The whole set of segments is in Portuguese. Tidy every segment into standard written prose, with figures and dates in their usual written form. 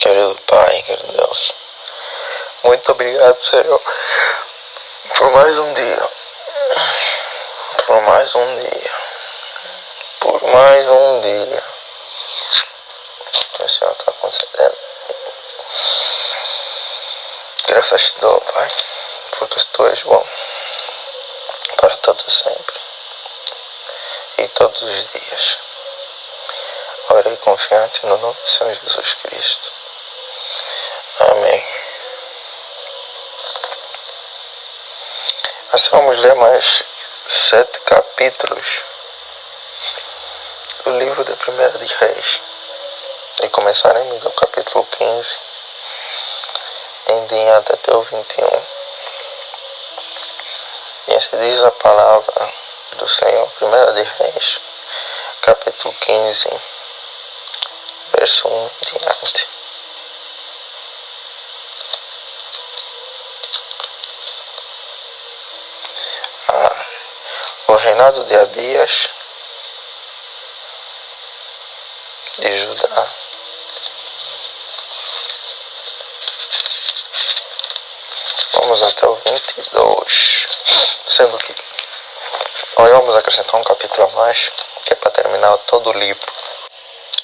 Querido Pai, querido Deus, muito obrigado, Senhor, por mais um dia, por mais um dia, por mais um dia que o Senhor está concedendo. Graças te dou, Pai, porque tu és bom para todos sempre e todos os dias. Orei confiante no nome do Senhor Jesus Cristo. Amém. Nós vamos ler mais 7 capítulos do livro de 1 de Reis. E começaremos do capítulo 15 em diante até o 21. E assim diz a palavra do Senhor, 1 de Reis, capítulo 15, verso 1 em diante. O reinado de Abias de Judá. Vamos até o 22. Sendo que nós vamos acrescentar um capítulo a mais, que é para terminar todo o livro.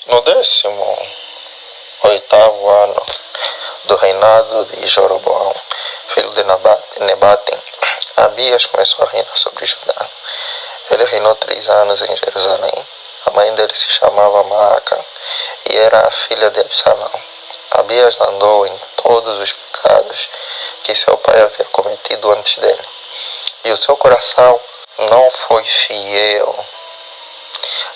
No 18º ano do reinado de Jeroboão, filho de Nebate, Abias começou a reinar sobre Judá. Ele reinou 3 anos em Jerusalém. A mãe dele se chamava Maaca e era a filha de Absalão. Abias andou em todos os pecados que seu pai havia cometido antes dele. E o seu coração não foi fiel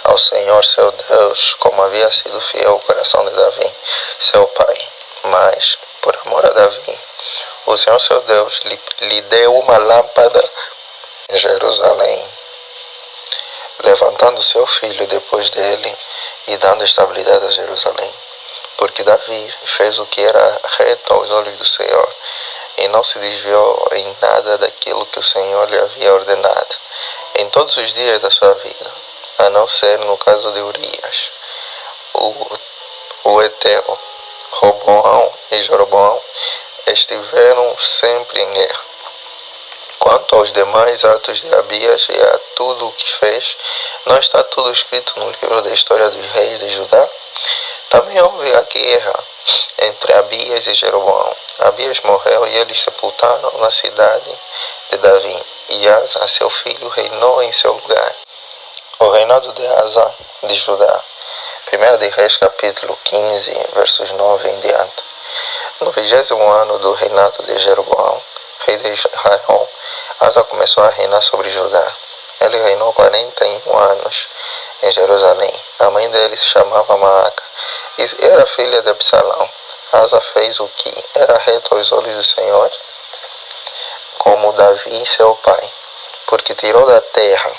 ao Senhor seu Deus, como havia sido fiel o coração de Davi, seu pai. Mas, por amor a Davi, o Senhor seu Deus lhe deu uma lâmpada em Jerusalém, levantando seu filho depois dele e dando estabilidade a Jerusalém. Porque Davi fez o que era reto aos olhos do Senhor e não se desviou em nada daquilo que o Senhor lhe havia ordenado em todos os dias da sua vida, a não ser no caso de Urias, o Eteu. Roboão e Jeroboão estiveram sempre em guerra. Quanto aos demais atos de Abias e a tudo o que fez, não está tudo escrito no livro da história dos reis de Judá? Também houve a guerra entre Abias e Jeroboão. Abias morreu e eles sepultaram na cidade de Davi, e Asa, seu filho, reinou em seu lugar. O reinado de Asa de Judá. 1 de Reis, capítulo 15, versos 9 em diante. No 20º ano do reinado de Jeroboão, rei de Israel, Asa começou a reinar sobre Judá. Ele reinou 41 anos em Jerusalém. A mãe dele se chamava Maaca e era filha de Absalão. Asa fez o que era reto aos olhos do Senhor, como Davi, seu pai, porque tirou da terra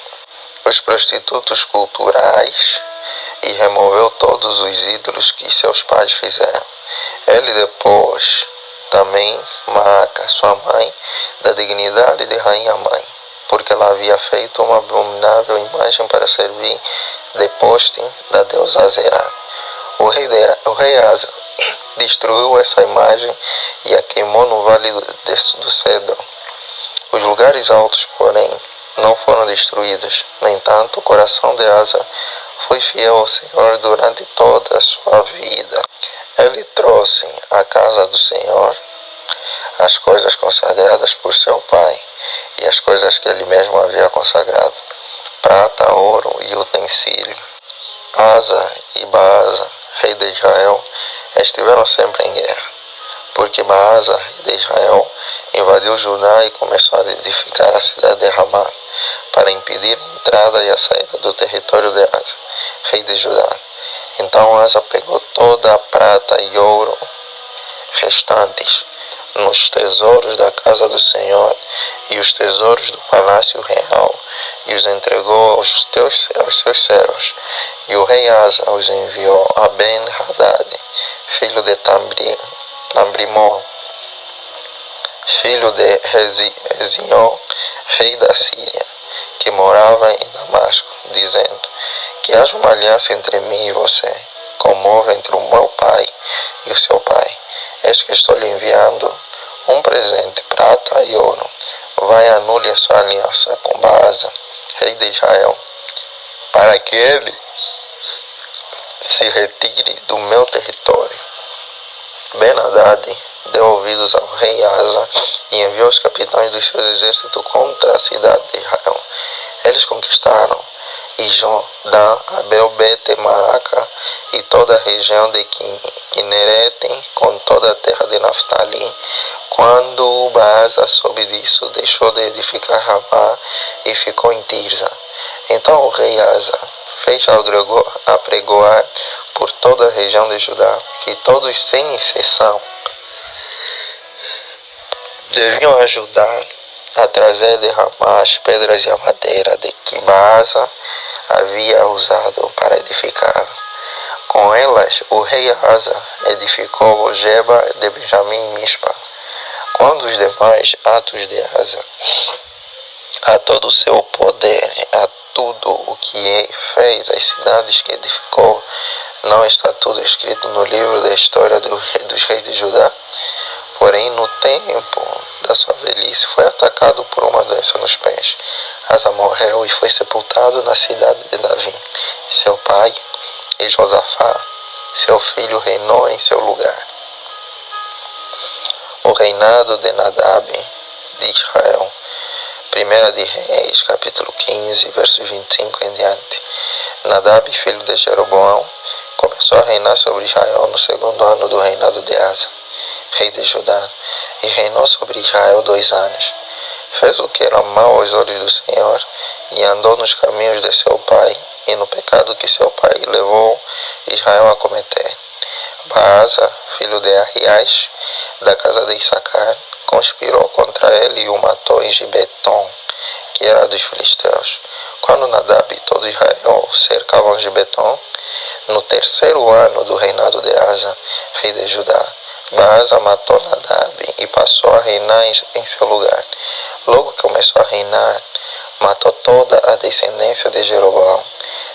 os prostitutos culturais e removeu todos os ídolos que seus pais fizeram. Ele depois também Maaca, sua mãe, da dignidade de rainha-mãe, porque ela havia feito uma abominável imagem para servir de poste da deusa Azerá. O rei Asa destruiu essa imagem e a queimou no vale do Cedro. Os lugares altos, porém, não foram destruídos. No entanto, o coração de Asa foi fiel ao Senhor durante toda a sua vida. Ele trouxe à casa do Senhor as coisas consagradas por seu pai e as coisas que ele mesmo havia consagrado, prata, ouro e utensílio. Asa e Baasa, rei de Israel, estiveram sempre em guerra, porque Baasa, rei de Israel, invadiu Judá e começou a edificar a cidade de Ramá, para impedir a entrada e a saída do território de Asa, rei de Judá. Então Asa pegou toda a prata e ouro restantes nos tesouros da casa do Senhor e os tesouros do palácio real, e os entregou aos seus servos. E o rei Asa os enviou a Ben-Hadad, filho de Tambrimon, filho de Rezion, rei da Síria, que morava em Damasco, dizendo: que haja uma aliança entre mim e você, como houve entre o meu pai e o seu pai. enviando um presente, prata e ouro, vai anular sua aliança com Baasa, rei de Israel, para que ele se retire do meu território. Ben-Hadad deu ouvidos ao rei Asa e enviou os capitães dos seus exércitos contra a cidade de Israel. Eles conquistaram Ijon, Dan, Abel, Bet-Maaca e toda a região de Quinerete, com toda a terra de Naftali. Quando Baasa soube disso, deixou de edificar Ramá e ficou em Tirza. Então o rei Asa fez apregoar por toda a região de Judá que todos, sem exceção, deviam ajudar a trazer de Ramá as pedras e a madeira de que Baasa havia usado para edificar. Com elas, o rei Asa edificou Geba de Benjamim e Mispa. Quando os demais atos de Asa, a todo o seu poder, a tudo o que fez, as cidades que edificou, não está tudo escrito no livro da história dos reis de Judá? Porém, no tempo da sua velhice, foi atacado por uma doença nos pés. Asa morreu e foi sepultado na cidade de Davi. Seu pai, e Josafá, seu filho, reinou em seu lugar. O reinado de Nadab de Israel. 1 de Reis, capítulo 15, versos 25 em diante. Nadab, filho de Jeroboão, começou a reinar sobre Israel no segundo ano do reinado de Asa, rei de Judá, e reinou sobre Israel 2 anos. Fez o que era mau aos olhos do Senhor, e andou nos caminhos de seu pai, e no pecado que seu pai levou Israel a cometer. Baasa, filho de Ahias, da casa de Issacar, conspirou contra ele e o matou em Gibeton, que era dos filisteus. Quando Nadab e todo Israel cercavam Gibeton, no 3º ano do reinado de Asa, rei de Judá, Baasa matou Nadab e passou a reinar em seu lugar. Logo que começou a reinar, matou toda a descendência de Jeroboão.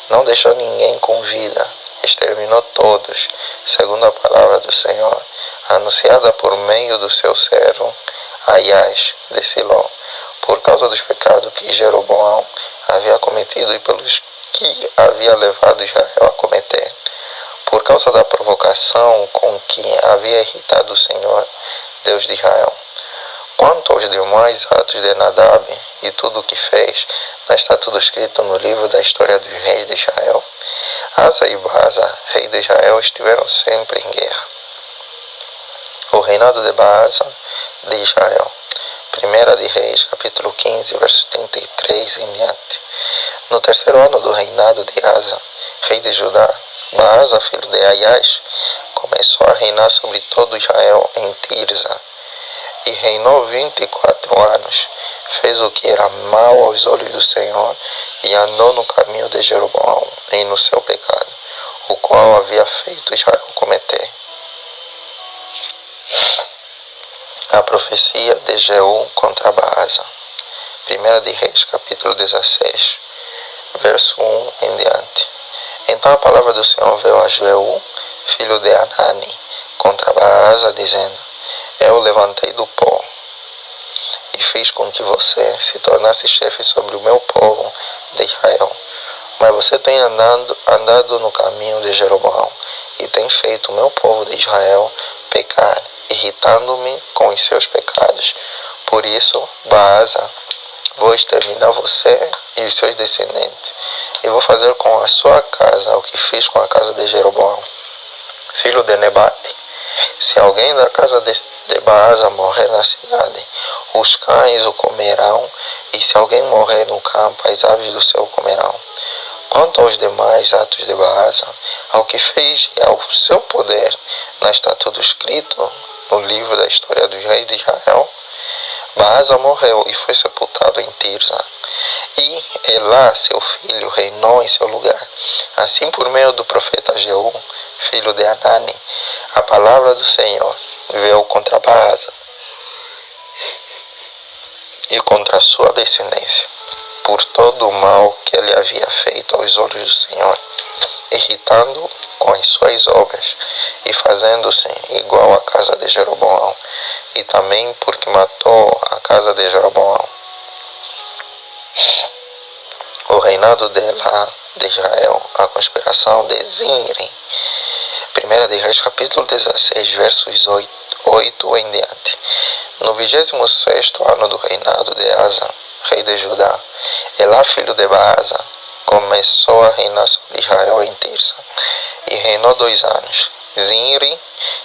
Não deixou ninguém com vida, exterminou todos, segundo a palavra do Senhor, anunciada por meio do seu servo Aias de Siló, por causa dos pecados que Jeroboão havia cometido e pelos que havia levado Israel a cometer, por causa da provocação com que havia irritado o Senhor, Deus de Israel. Quanto aos demais atos de Nadab e tudo o que fez, não está tudo escrito no livro da história dos reis de Israel? Asa e Baasa, rei de Israel, estiveram sempre em guerra. O reinado de Baasa de Israel. 1 de Reis, capítulo 15, versos 33 em diante. No 3º ano do reinado de Asa, rei de Judá, Baasa, filho de Aias, começou a reinar sobre todo Israel em Tirza, e reinou 24 anos. Fez o que era mau aos olhos do Senhor, e andou no caminho de Jeroboão, e no seu pecado, o qual havia feito Israel cometer. A profecia de Jeú contra Baasa. 1 de Reis, capítulo 16, verso 1 em diante. Então a palavra do Senhor veio a Jeú, filho de Anani, contra Baasa, dizendo: Eu o levantei do pó e fiz com que você se tornasse chefe sobre o meu povo de Israel. Mas você tem andado no caminho de Jeroboão e tem feito o meu povo de Israel pecar, irritando-me com os seus pecados. Por isso, Baasa, vou exterminar você e os seus descendentes, e vou fazer com a sua casa o que fiz com a casa de Jeroboão, filho de Nebate. Se alguém da casa de Baasa morrer na cidade, os cães o comerão, e se alguém morrer no campo, as aves do céu o comerão. Quanto aos demais atos de Baasa, ao que fez e ao seu poder, não está tudo escrito no livro da história dos reis de Israel? Baasa morreu e foi sepultado em Tirza, e Elá, seu filho, reinou em seu lugar. Assim, por meio do profeta Jeú, filho de Anani, a palavra do Senhor veio contra Baasa e contra a sua descendência, por todo o mal que ele havia feito aos olhos do Senhor, irritando com as suas obras e fazendo-se igual à casa de Jeroboão, e também porque matou a casa de Jeroboão. O reinado de Elá de Israel, a conspiração de Zinri. 1 de Reis, capítulo 16, versos 8 em diante. No 26º ano do reinado de Asa, rei de Judá, Elá, filho de Baasa, começou a reinar sobre Israel em Tirsa, e reinou 2 anos. Zinri,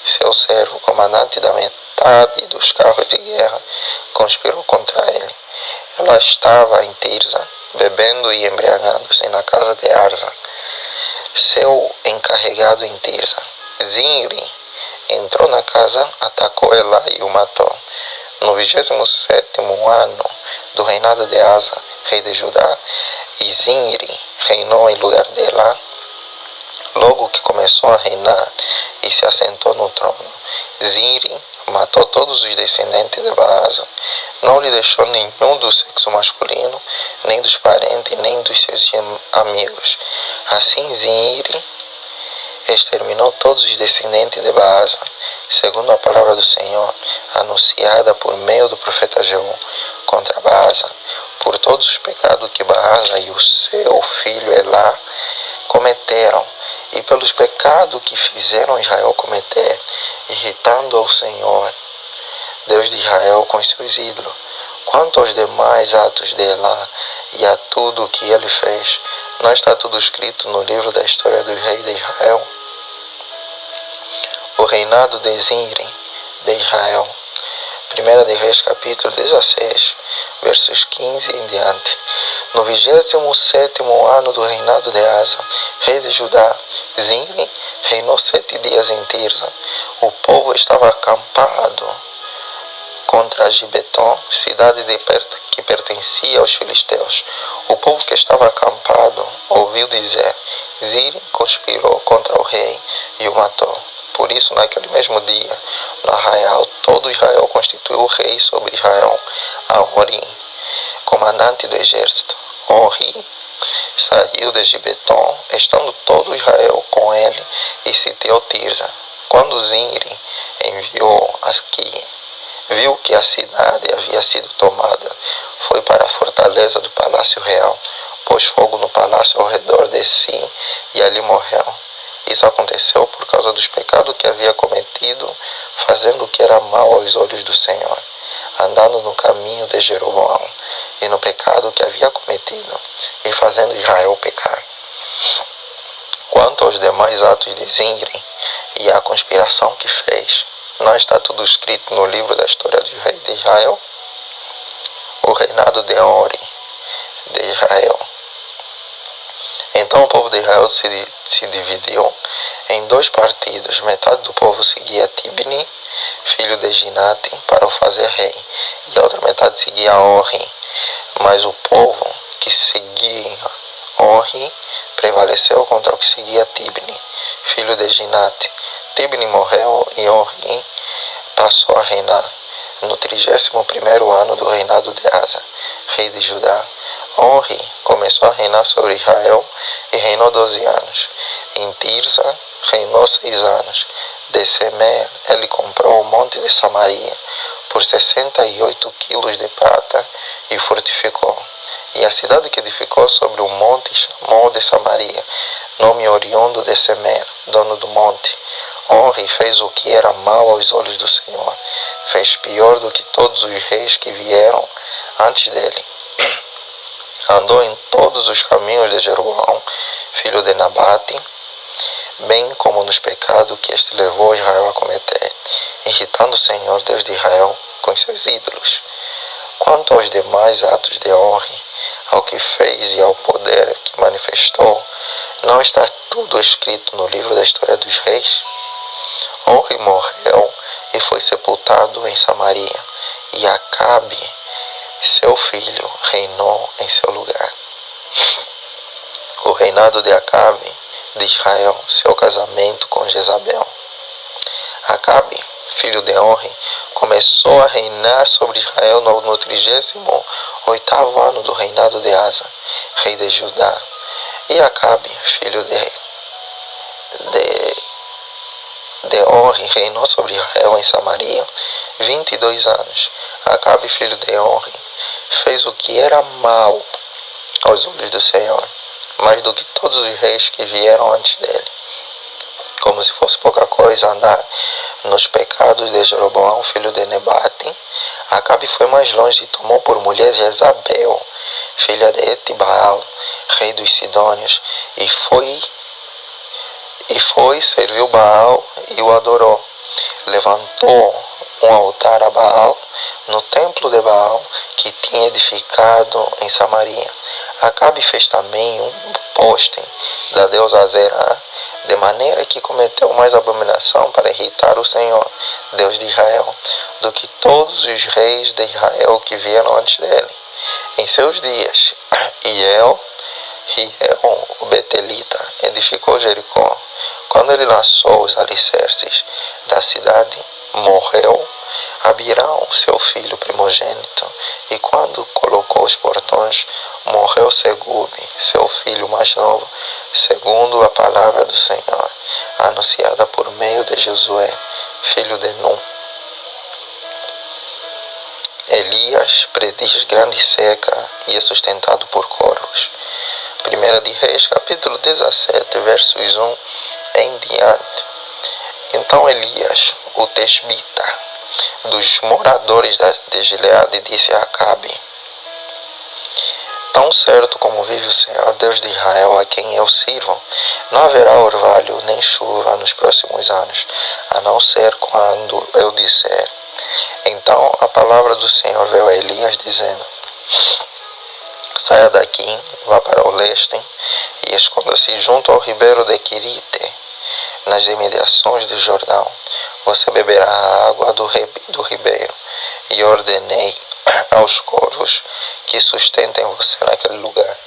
seu servo, comandante da metade dos carros de guerra, conspirou contra ele. Ela estava em Tirsa, bebendo e embriagando-se na casa de Arsa, seu encarregado em Tirsa. Zinri entrou na casa, atacou Elá e o matou. No 27º ano do reinado de Asa, rei de Judá, e Zinri reinou em lugar de Elá. Logo que começou a reinar e se assentou no trono, Zinri matou todos os descendentes de Baasa. Não lhe deixou nenhum do sexo masculino, nem dos parentes, nem dos seus amigos. Assim Zinri exterminou todos os descendentes de Baasa, segundo a palavra do Senhor, anunciada por meio do profeta Jeú contra Baasa, por todos os pecados que Baasa e o seu filho Elá cometeram, e pelos pecados que fizeram Israel cometer, irritando ao Senhor, Deus de Israel, com seus ídolos. Quanto aos demais atos de Elá e a tudo o que ele fez, não está tudo escrito no livro da história dos reis de Israel? O reinado de Zinri de Israel. 1 de Reis, capítulo 16, versos 15 em diante. No 27º ano do reinado de Asa, rei de Judá, Zinri reinou 7 dias em Tirsa. O povo estava acampado contra Gibeton, cidade que pertencia aos filisteus. O povo que estava acampado ouviu dizer: Zinri conspirou contra o rei e o matou. Por isso, naquele mesmo dia, no arraial, todo Israel constituiu o rei sobre Israel, Ahorim, comandante do exército. Ohri saiu de Gibeton, estando todo Israel com ele, e sitiou Tirsa. Quando Zinri enviou viu que a cidade havia sido tomada, foi para a fortaleza do palácio real, pôs fogo no palácio ao redor de si e ali morreu. Isso aconteceu por causa dos pecados que havia cometido, fazendo o que era mal aos olhos do Senhor, andando no caminho de Jeroboão, e no pecado que havia cometido, e fazendo Israel pecar. Quanto aos demais atos de Zinri e a conspiração que fez, não está tudo escrito no livro da história dos reis de Israel? O reinado de Ori de Israel. Então o povo de Israel se dividiu em 2 partidos. Metade do povo seguia Tibni, filho de Ginate, para o fazer rei, e a outra metade seguia Ori. Mas o povo que seguia Ori prevaleceu contra o que seguia Tibni, filho de Ginate. Tibni morreu e Ori passou a reinar. No 31º ano do reinado de Asa, rei de Judá, Ori começou a reinar sobre Israel e reinou 12 anos. Em Tirsa reinou 6 anos. De Semer ele comprou o monte de Samaria por 68 quilos de prata e fortificou. E a cidade que edificou sobre o monte chamou de Samaria, nome oriundo de Semer, dono do monte. Ori fez o que era mal aos olhos do Senhor. Fez pior do que todos os reis que vieram antes dele. Andou em todos os caminhos de Jeroboão, filho de Nabate, bem como nos pecados que este levou Israel a cometer, irritando o Senhor, Deus de Israel, com seus ídolos. Quanto aos demais atos de Ori, ao que fez e ao poder que manifestou, não está tudo escrito no livro da história dos reis? Ori morreu e foi sepultado em Samaria, e Acabe, seu filho, reinou em seu lugar. O reinado de Acabe de Israel, seu casamento com Jezabel. Acabe, filho de Ori, começou a reinar sobre Israel no 38º ano do reinado de Asa, rei de Judá. E Acabe, filho de Ori, reinou sobre Israel em Samaria 22 anos. Acabe, filho de Onri, fez o que era mal aos olhos do Senhor, mais do que todos os reis que vieram antes dele. Como se fosse pouca coisa andar nos pecados de Jeroboão, filho de Nebate, Acabe foi mais longe e tomou por mulher Jezabel, filha de Etibaal, rei dos Sidônios, e serviu Baal e o adorou. Levantou um altar a Baal no templo de Baal que tinha edificado em Samaria. Acabe fez também um poste da deusa Azerá, de maneira que cometeu mais abominação para irritar o Senhor, Deus de Israel, do que todos os reis de Israel que vieram antes dele. Em seus dias, Hiel, o Betelita, edificou Jericó. Quando ele lançou os alicerces da cidade, morreu Abirão, seu filho primogênito, e quando colocou os portões, morreu Segube, seu filho mais novo, segundo a palavra do Senhor, anunciada por meio de Josué, filho de Num. Elias prediz grande seca e é sustentado por corvos. 1 de Reis, capítulo 17, versos 1 em diante. Então Elias, o tesbita, dos moradores de Gileade, disse a Acabe: Tão certo como vive o Senhor, Deus de Israel, a quem eu sirvo, não haverá orvalho nem chuva nos próximos anos, a não ser quando eu disser. Então a palavra do Senhor veio a Elias, dizendo: Saia daqui, vá para o leste e esconda-se junto ao ribeiro de Quirite, nas imediações do Jordão. Você beberá a água do ribeiro. E ordenei aos corvos que sustentem você naquele lugar.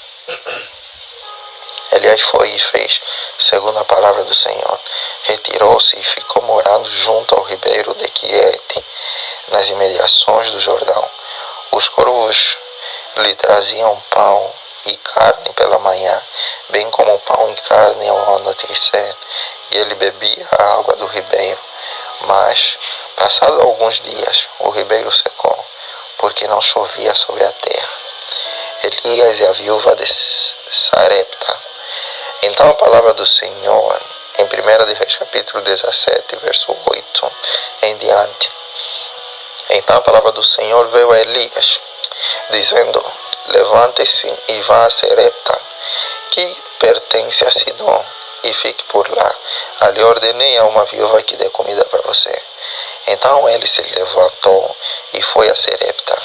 Elias foi e fez segundo a palavra do Senhor. Retirou-se e ficou morando junto ao ribeiro de Quirite, nas imediações do Jordão. Os corvos lhe traziam pão e carne pela manhã, bem como pão e carne ao anoitecer, e ele bebia a água do ribeiro. Mas, passado alguns dias, o ribeiro secou, porque não chovia sobre a terra. Elias e a viúva de Sarepta. Então a palavra do Senhor, em 1 de Reis, capítulo 17, verso 8 em diante. Então a palavra do Senhor veio a Elias, dizendo: Levante-se e vá a Sarepta, que pertence a Sidom, e fique por lá. Ali ordenei a uma viúva que dê comida para você. Então ele se levantou e foi a Sarepta.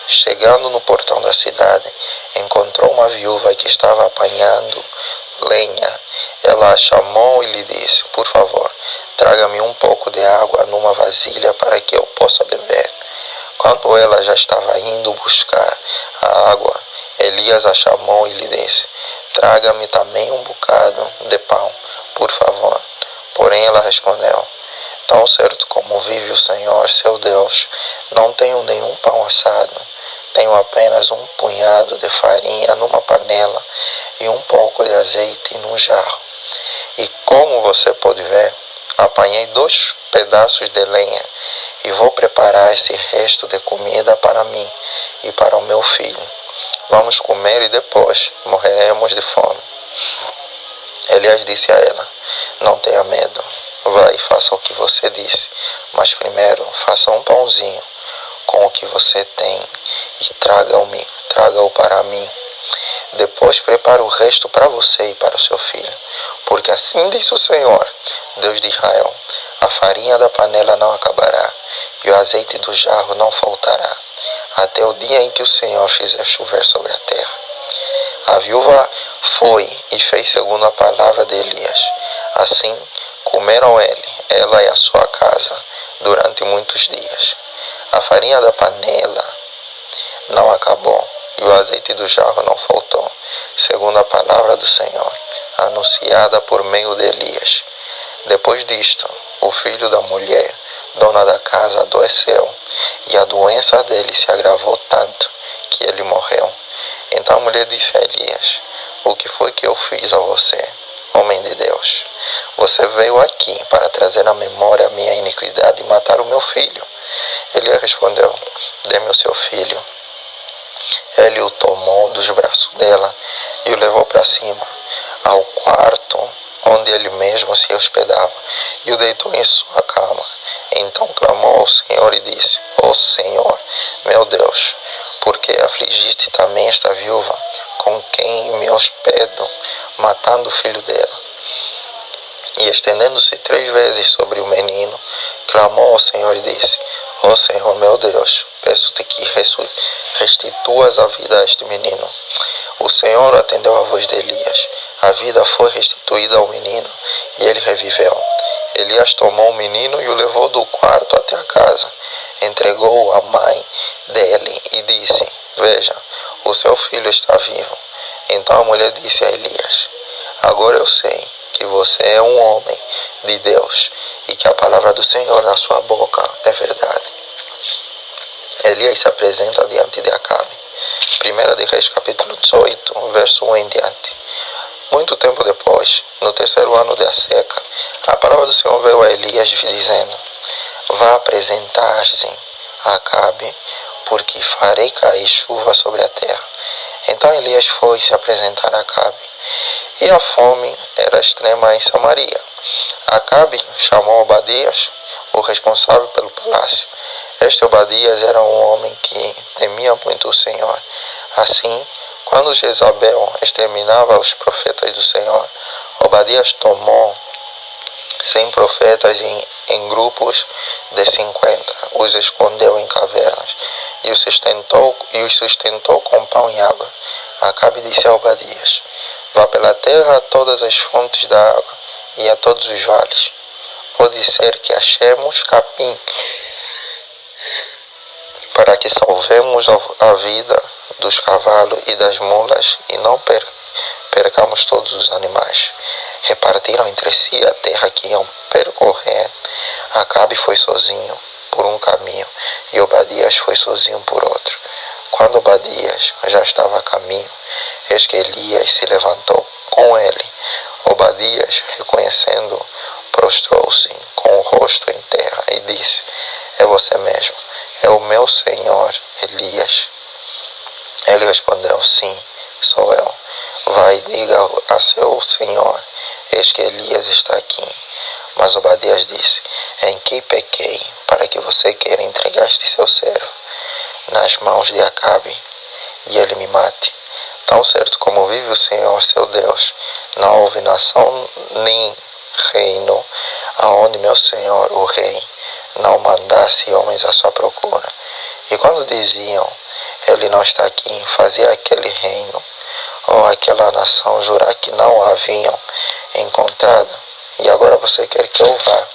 Chegando no portão da cidade, encontrou uma viúva que estava apanhando lenha. Ela a chamou e lhe disse: Por favor, traga-me um pouco de água numa vasilha para que eu possa beber. Quando ela já estava indo buscar a água, Elias a chamou e lhe disse: Traga-me também um bocado de pão, por favor. Porém ela respondeu: Tão certo como vive o Senhor, seu Deus, não tenho nenhum pão assado. Tenho apenas um punhado de farinha numa panela e um pouco de azeite num jarro. E como você pode ver, apanhei 2 pedaços de lenha e vou preparar esse resto de comida para mim e para o meu filho. Vamos comer e depois morreremos de fome. Elias disse a ela: Não tenha medo. Vai e faça o que você disse, mas primeiro faça um pãozinho com o que você tem e traga-o para mim. Depois prepara o resto para você e para o seu filho, porque assim diz o Senhor, Deus de Israel: a farinha da panela não acabará e o azeite do jarro não faltará, até o dia em que o Senhor fizer chover sobre a terra. A viúva foi e fez segundo a palavra de Elias. Assim comeram ela e a sua casa, durante muitos dias. A farinha da panela não acabou e o azeite do jarro não faltou, segundo a palavra do Senhor, anunciada por meio de Elias. Depois disto, o filho da mulher, dona da casa, adoeceu, e a doença dele se agravou tanto que ele morreu. Então a mulher disse a Elias: O que foi que eu fiz a você, homem de Deus? você veio aqui para trazer à memória a minha iniquidade e matar o meu filho. Elias respondeu: dê-me o seu filho. Ele o tomou dos braços dela e o levou para cima, ao quarto onde ele mesmo se hospedava, e o deitou em sua cama. Então clamou ao Senhor e disse: ó Senhor, meu Deus, por que afligiste também esta viúva, com quem me hospedo, matando o filho dela? E estendendo-se 3 vezes sobre o menino, clamou ao Senhor e disse: ó Senhor meu Deus, peço-te que restituas a vida a este menino. O Senhor atendeu a voz de Elias. A vida foi restituída ao menino e ele reviveu. Elias tomou o menino e o levou do quarto até a casa. Entregou-o à mãe dele e disse: veja, o seu filho está vivo. Então a mulher disse a Elias: agora eu sei que você é um homem de Deus e que a palavra do Senhor na sua boca é verdade. Elias se apresenta diante de Acabe. 1 de Reis, capítulo 18, verso 1 em diante. Muito tempo depois, no 3º ano da seca, a palavra do Senhor veio a Elias dizendo: vá apresentar-se a Acabe, porque farei cair chuva sobre a terra. Então Elias foi se apresentar a Acabe, e a fome era extrema em Samaria. Acabe chamou Obadias, o responsável pelo palácio. Este Obadias era um homem que temia muito o Senhor. Assim, quando Jezabel exterminava os profetas do Senhor, Obadias tomou 100 profetas em grupos de 50, os escondeu em cavernas e os sustentou com pão e água. Acabe disse a Obadias: vá pela terra a todas as fontes da água e a todos os vales. Pode ser que achemos capim, para que salvemos a vida dos cavalos e das mulas e não percamos todos os animais. Repartiram entre si a terra que iam percorrer. Acabe foi sozinho por um caminho e Obadias foi sozinho por outro. Quando Obadias já estava a caminho, eis que Elias se levantou com ele. Obadias, reconhecendo, prostrou-se com o rosto em terra e disse: é você mesmo, é o meu senhor Elias. Ele respondeu: sim, sou eu. Vai e diga a seu senhor: eis que Elias está aqui. Mas Obadias disse: em que pequei, para que você queira entregar este seu servo nas mãos de Acabe, e ele me mate? Tão certo como vive o Senhor, seu Deus, não houve nação nem reino aonde meu senhor, o rei, não mandasse homens à sua procura. E quando diziam: ele não está aqui, fazia aquele reino ou aquela nação jurar que não a haviam encontrado. E agora você quer que eu vá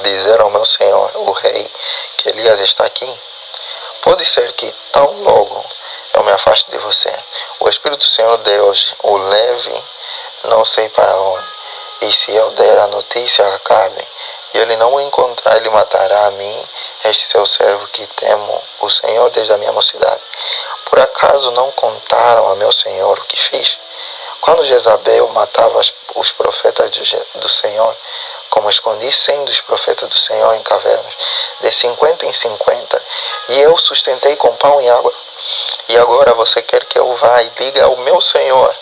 dizer ao meu senhor, o rei, que Elias está aqui? Pode ser que tão logo eu me afaste de você, o Espírito do Senhor Deus o leve não sei para onde. E se eu der a notícia a Acabe, e ele não o encontrar, ele matará a mim, este seu servo que temo o Senhor desde a minha mocidade. Por acaso não contaram a meu senhor o que fiz? Quando Jezabel matava os profetas do Senhor, como escondi 100 dos profetas do Senhor em cavernas, de 50 em 50, e eu sustentei com pão e água. E agora você quer que eu vá e diga ao meu senhor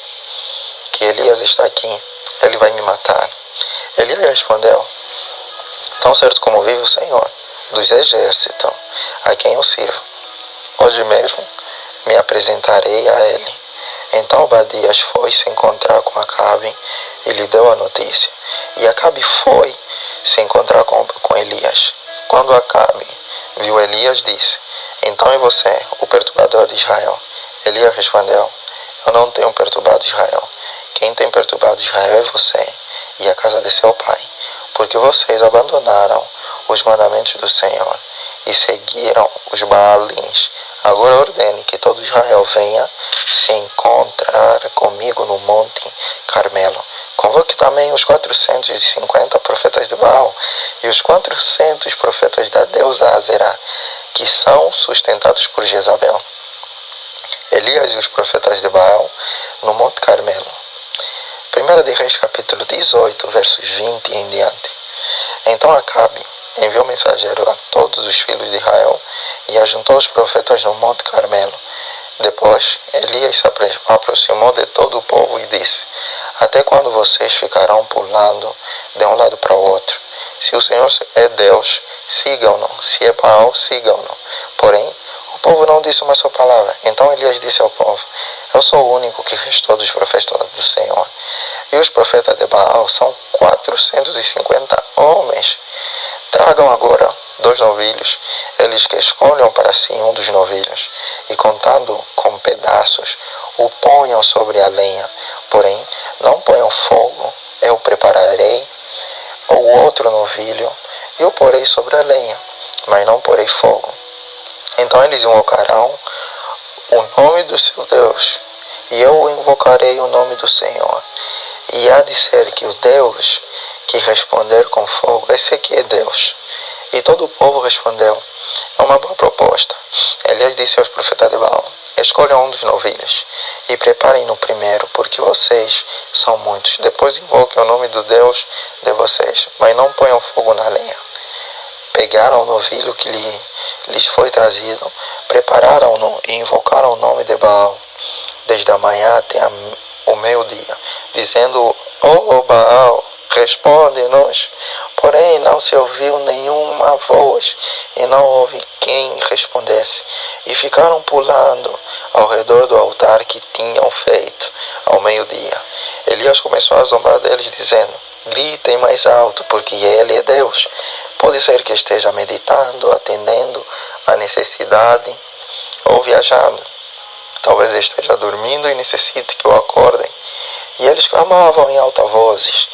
que Elias está aqui, ele vai me matar. Elias respondeu: tão certo como vive o Senhor dos exércitos, a quem eu sirvo, hoje mesmo me apresentarei a ele. Então Obadias foi se encontrar com Acabe e lhe deu a notícia. E Acabe foi se encontrar com Elias. Quando Acabe viu Elias, disse: então é você, o perturbador de Israel? Elias respondeu: eu não tenho perturbado Israel. Quem tem perturbado Israel é você e a casa de seu pai, porque vocês abandonaram os mandamentos do Senhor e seguiram os Baalins. Agora ordene que todo Israel venha se encontrar comigo no monte Carmelo. Convoque também os 450 profetas de Baal e os 400 profetas da deusa Azerá, que são sustentados por Jezabel. Elias e os profetas de Baal no monte Carmelo. 1 de Reis, capítulo 18, versos 20 em diante. Então Acabe enviou mensageiro a todos os filhos de Israel e ajuntou os profetas no Monte Carmelo. Depois, Elias se aproximou de todo o povo e disse: Até quando vocês ficarão pulando de um lado para o outro? Se o Senhor é Deus, sigam-no. Se é Baal, sigam-no. Porém, o povo não disse uma só palavra. Então Elias disse ao povo: Eu sou o único que restou dos profetas do Senhor. E os profetas de Baal são 450 homens. Tragam agora 2 novilhos, eles que escolham para si um dos novilhos, e contando com pedaços, o ponham sobre a lenha. Porém, não ponham fogo, eu prepararei o outro novilho, e o porei sobre a lenha, mas não porei fogo. Então eles invocarão o nome do seu Deus, e eu invocarei o nome do Senhor. E há de ser que o Deus que responder com fogo, esse aqui é Deus. E todo o povo respondeu: É uma boa proposta. Elias disse aos profetas de Baal: Escolham um dos novilhos e preparem-no primeiro, porque vocês são muitos. Depois invoquem o nome do Deus de vocês, mas não ponham fogo na lenha. Pegaram o novilho que lhes foi trazido, prepararam-no e invocaram o nome de Baal, desde a manhã até o meio-dia, dizendo: Ó Baal, responde-nos. Porém, não se ouviu nenhuma voz, e não houve quem respondesse. E ficaram pulando ao redor do altar que tinham feito ao meio-dia. Elias começou a zombar deles, dizendo: Gritem mais alto, porque ele é Deus. Pode ser que esteja meditando, atendendo à necessidade ou viajando. Talvez esteja dormindo e necessite que o acordem. E eles clamavam em alta vozes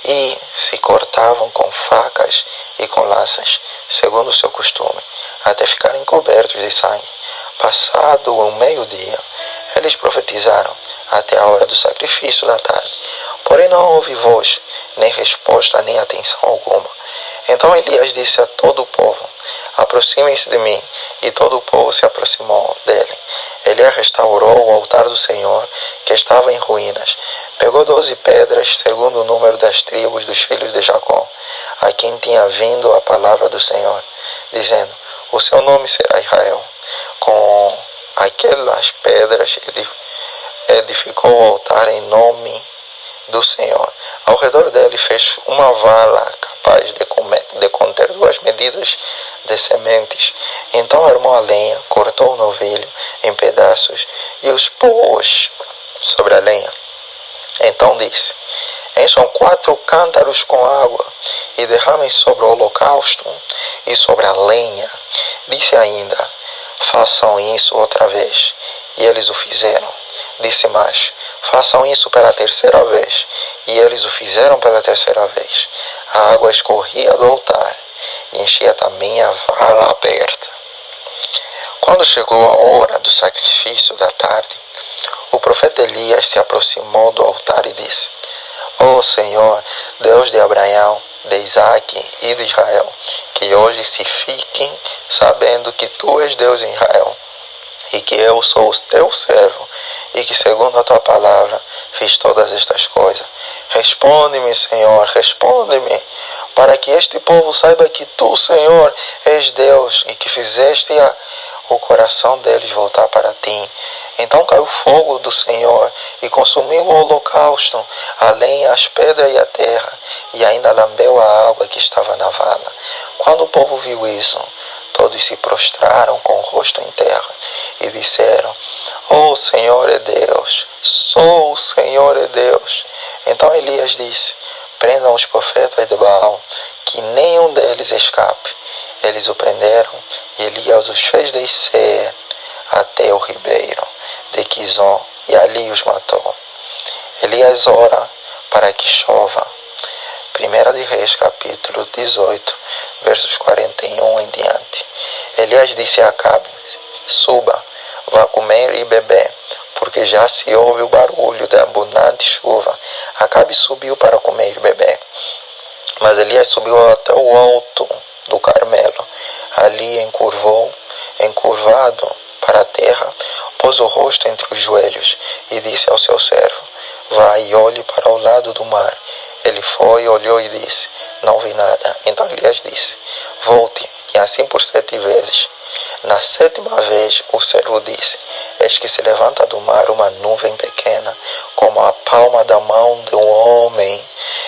e se cortavam com facas e com lanças, segundo o seu costume, até ficarem cobertos de sangue. Passado o meio-dia, eles profetizaram até a hora do sacrifício da tarde. Porém não houve voz, nem resposta, nem atenção alguma. Então Elias disse a todo o povo: Aproximem-se de mim. E todo o povo se aproximou dele. Elias restaurou o altar do Senhor, que estava em ruínas. Pegou 12 pedras, segundo o número das tribos dos filhos de Jacó, a quem tinha vindo a palavra do Senhor, dizendo: O seu nome será Israel. Com aquelas pedras edificou o altar em nome do Senhor. Ao redor dele fez uma vala capaz de conter 2 medidas de sementes. Então armou a lenha, cortou o novilho em pedaços e os pôs sobre a lenha. Então disse: Encham 4 cântaros com água e derramem sobre o holocausto e sobre a lenha. Disse ainda: Façam isso outra vez. E eles o fizeram. Disse mais: Façam isso pela 3ª vez. E eles o fizeram pela 3ª vez. A água escorria do altar e enchia também a vala aberta. Quando chegou a hora do sacrifício da tarde, o profeta Elias se aproximou do altar e disse: Ó Senhor, Deus de Abraão, de Isaque e de Israel, que hoje se fiquem sabendo que Tu és Deus em Israel, e que eu sou o Teu servo, e que segundo a Tua palavra fiz todas estas coisas. Responde-me, Senhor, responde-me, para que este povo saiba que Tu, Senhor, és Deus, e que fizeste o coração deles voltar para Ti. Então caiu fogo do Senhor e consumiu o holocausto, a lenha, as pedras e a terra, e ainda lambeu a água que estava na vala. Quando o povo viu isso, todos se prostraram com o rosto em terra e disseram: O Senhor é Deus, só o Senhor é Deus. Então Elias disse: Prendam os profetas de Baal, que nenhum deles escape. Eles o prenderam e Elias os fez descer até o ribeiro de Quizon e ali os matou. Elias ora para que chova. 1 de Reis, capítulo 18, versos 41 em diante. Elias disse a Acabe: Suba, vá comer e beber, porque já se ouve o barulho da abundante chuva. Acabe subiu para comer e beber. Mas Elias subiu até o alto do Carmelo. Ali encurvado para a terra, pôs o rosto entre os joelhos e disse ao seu servo: Vai e olhe para o lado do mar. Ele foi, olhou e disse: Não vi nada. Então Elias disse: Volte, e assim por 7 vezes. Na 7ª vez o servo disse: Eis que se levanta do mar uma nuvem pequena, como a palma da mão de um homem.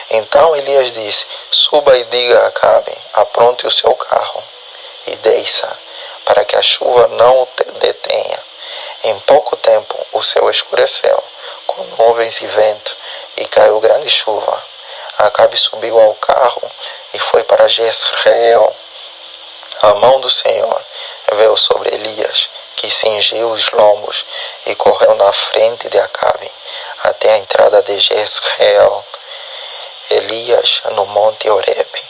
Então Elias disse: Suba e diga a Acabe: apronte o seu carro e desça, para que a chuva não o detenha. Em pouco tempo o céu escureceu, com nuvens e vento, e caiu grande chuva. Acabe subiu ao carro e foi para Jezreel. A mão do Senhor veio sobre Elias, que cingiu os lombos e correu na frente de Acabe, até a entrada de Jezreel. Elias no monte Horebe.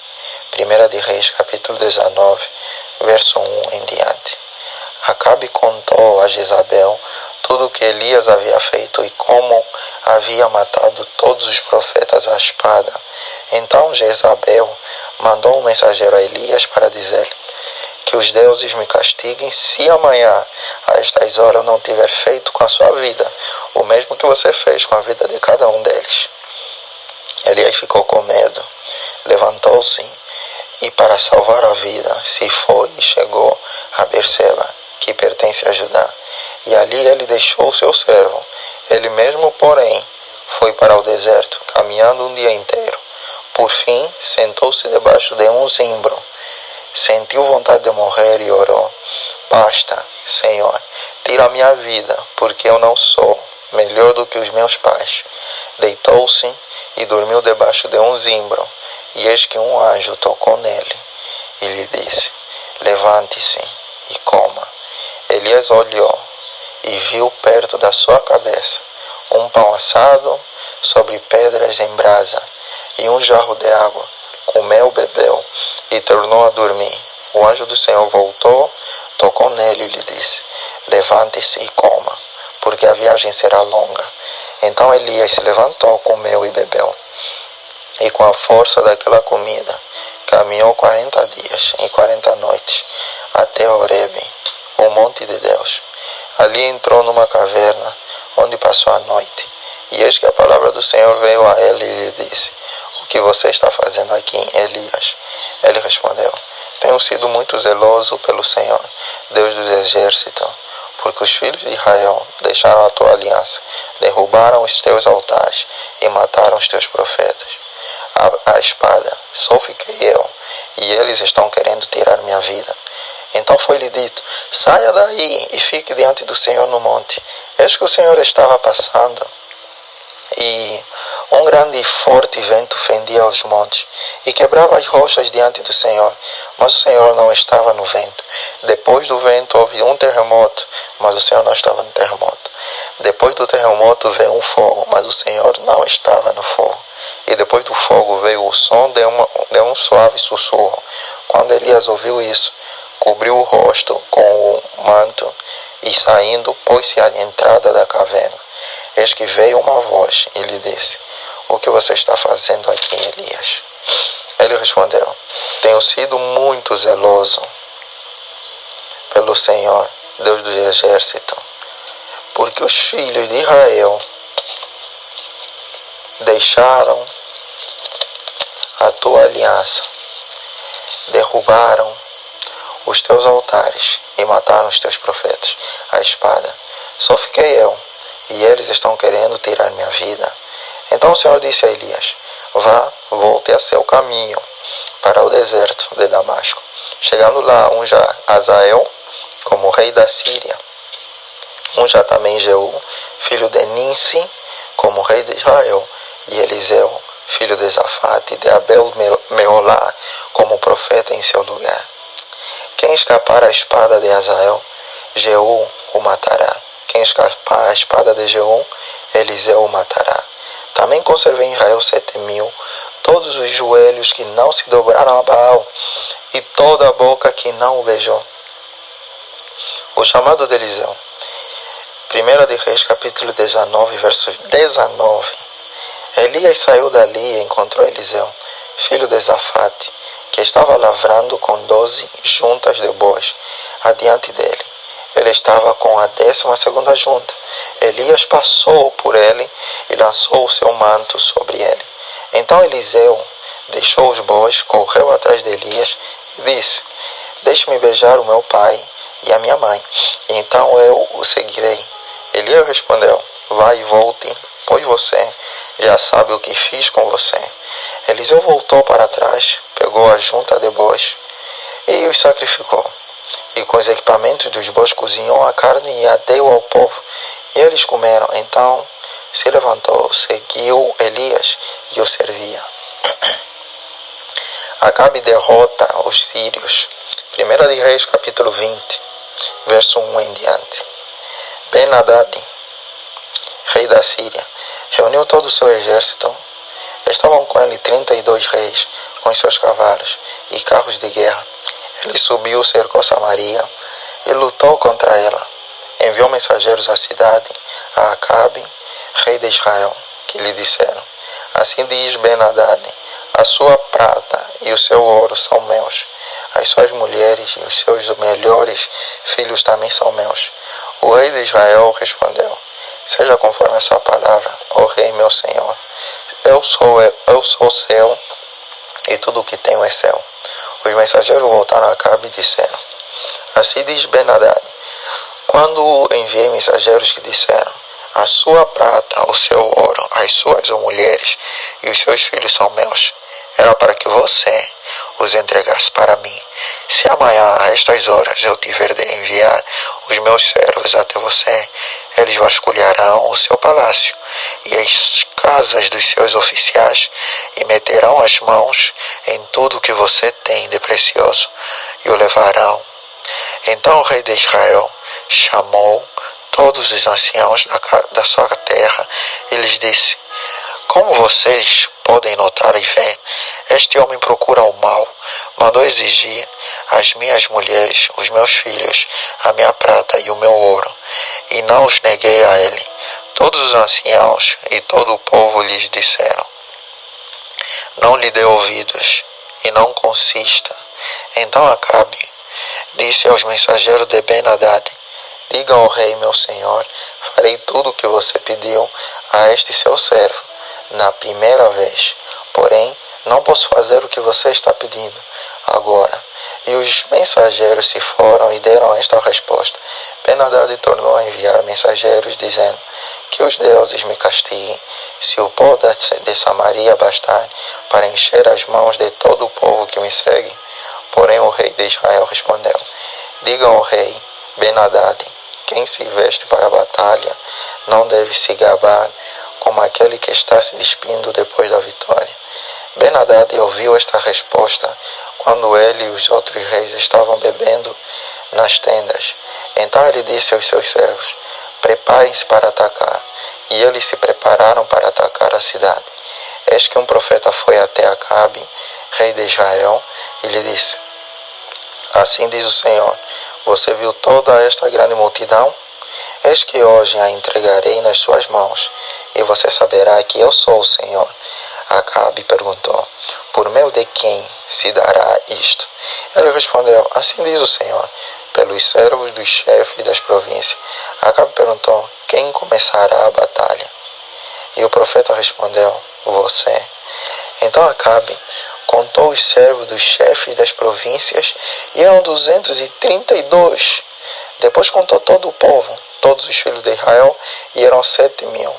1 de Reis, capítulo 19, verso 1 em diante. Acabe contou a Jezabel tudo o que Elias havia feito e como havia matado todos os profetas à espada. Então Jezabel mandou um mensageiro a Elias para dizer-lhe: que os deuses me castiguem se amanhã, a estas horas, eu não tiver feito com a sua vida o mesmo que você fez com a vida de cada um deles. Elias ficou com medo, levantou-se e, para salvar a vida, se foi e chegou a Berseba, que pertence a Judá. E ali ele deixou o seu servo. Ele mesmo, porém, foi para o deserto, caminhando um dia inteiro. Por fim, sentou-se debaixo de um zimbro. Sentiu vontade de morrer e orou: Basta, Senhor, tira a minha vida, porque eu não sou melhor do que os meus pais. Deitou-se e dormiu debaixo de um zimbro. E eis que um anjo tocou nele e lhe disse: Levante-se e coma. Elias olhou e viu perto da sua cabeça um pão assado sobre pedras em brasa e um jarro de água. Comeu, bebeu e tornou a dormir. O anjo do Senhor voltou, tocou nele e lhe disse: Levante-se e coma, porque a viagem será longa. Então Elias se levantou, comeu e bebeu. E com a força daquela comida, caminhou 40 dias e 40 noites até Horebe, o monte de Deus. Ali entrou numa caverna, onde passou a noite. E eis que a palavra do Senhor veio a ele e lhe disse: O que você está fazendo aqui, Elias? Ele respondeu: Tenho sido muito zeloso pelo Senhor, Deus dos exércitos, porque os filhos de Israel deixaram a tua aliança, derrubaram os teus altares e mataram os teus profetas. A espada, só fiquei eu, e eles estão querendo tirar minha vida. Então foi-lhe dito: Saia daí e fique diante do Senhor no monte. Eis que o Senhor estava passando, e um grande e forte vento fendia os montes e quebrava as rochas diante do Senhor, mas o Senhor não estava no vento. Depois do vento houve um terremoto, mas o Senhor não estava no terremoto. Depois do terremoto veio um fogo, mas o Senhor não estava no fogo. E depois do fogo veio o som de um suave sussurro. Quando Elias ouviu isso, cobriu o rosto com o manto e, saindo, pôs-se à entrada da caverna. Eis que veio uma voz e lhe disse: O que você está fazendo aqui, Elias? Ele respondeu: Tenho sido muito zeloso pelo Senhor, Deus do exército, porque os filhos de Israel deixaram a tua aliança, derrubaram os teus altares e mataram os teus profetas à espada. Só fiquei eu, e eles estão querendo tirar minha vida. Então o Senhor disse a Elias: Vá, volte a seu caminho para o deserto de Damasco. Chegando lá, unja Azael como rei da Síria. Unja também Jeú, filho de Ninsi, como rei de Israel, e Eliseu, filho de Zafate, de Abel-Meolá, como profeta em seu lugar. Quem escapar à espada de Azael, Jeú o matará. Quem escapar à espada de Jeú, Eliseu o matará. Também conservei em Israel 7.000, todos os joelhos que não se dobraram a Baal, e toda a boca que não o beijou. O chamado de Eliseu. 1 de Reis, capítulo 19, verso 19. Elias saiu dali e encontrou Eliseu, filho de Zafate, que estava lavrando com 12 juntas de bois adiante dele. Ele estava com a 12ª junta. Elias passou por ele e lançou o seu manto sobre ele. Então Eliseu deixou os bois, correu atrás de Elias e disse: deixe-me beijar o meu pai e a minha mãe, e então eu o seguirei. Elias respondeu: vai e volte, pois você já sabe o que fiz com você. Eliseu voltou para trás, pegou a junta de bois e os sacrificou. E com os equipamentos dos bois cozinhou a carne e a deu ao povo. E eles comeram. Então se levantou, seguiu Elias e o servia. Acabe derrota os sírios. 1 de Reis, capítulo 20, verso 1 em diante. Ben-Hadad, rei da Síria, reuniu todo o seu exército. Estavam com ele 32 reis, com os seus cavalos e carros de guerra. Ele subiu, cercou Samaria e lutou contra ela. Enviou mensageiros à cidade, a Acabe, rei de Israel, que lhe disseram: assim diz Ben-Hadad, a sua prata e o seu ouro são meus. As suas mulheres e os seus melhores filhos também são meus. O rei de Israel respondeu: seja conforme a sua palavra, ó rei meu senhor. Eu sou seu e tudo o que tenho é seu. Os mensageiros voltaram a Acabe e disseram: assim diz Ben-Hadad, quando enviei mensageiros que disseram: a sua prata, o seu ouro, as suas mulheres e os seus filhos são meus, era para que você os entregasse para mim. Se amanhã, a estas horas, eu tiver de enviar os meus servos até você, eles vasculharão o seu palácio e as casas dos seus oficiais e meterão as mãos em tudo que você tem de precioso e o levarão. Então o rei de Israel chamou todos os anciãos da sua terra e lhes disse: como vocês podem notar e ver, este homem procura o mal. Mandou exigir as minhas mulheres, os meus filhos, a minha prata e o meu ouro, e não os neguei a ele. Todos os anciãos e todo o povo lhes disseram: não lhe dê ouvidos e não consista. Então Acabe disse aos mensageiros de Ben-Hadad: digam ao rei meu senhor, farei tudo o que você pediu a este seu servo na primeira vez, porém não posso fazer o que você está pedindo agora. E os mensageiros se foram e deram esta resposta. Ben-Hadad tornou a enviar mensageiros dizendo: que os deuses me castiguem, se o pó de Samaria bastar para encher as mãos de todo o povo que me segue. Porém o rei de Israel respondeu: digam ao rei Ben-Hadad, quem se veste para a batalha não deve se gabar como aquele que está se despindo depois da vitória. Ben-Hadad ouviu esta resposta quando ele e os outros reis estavam bebendo nas tendas. Então ele disse aos seus servos: preparem-se para atacar. E eles se prepararam para atacar a cidade. Eis que um profeta foi até Acabe, rei de Israel, e lhe disse: assim diz o Senhor, você viu toda esta grande multidão? Eis que hoje a entregarei nas suas mãos, e você saberá que eu sou o Senhor. Acabe perguntou: por meio de quem se dará isto? Ele respondeu: assim diz o Senhor, pelos servos dos chefes das províncias. Acabe perguntou: quem começará a batalha? E o profeta respondeu: você. Então Acabe contou os servos dos chefes das províncias, e eram 232. Depois contou todo o povo, todos os filhos de Israel, e eram 7.000.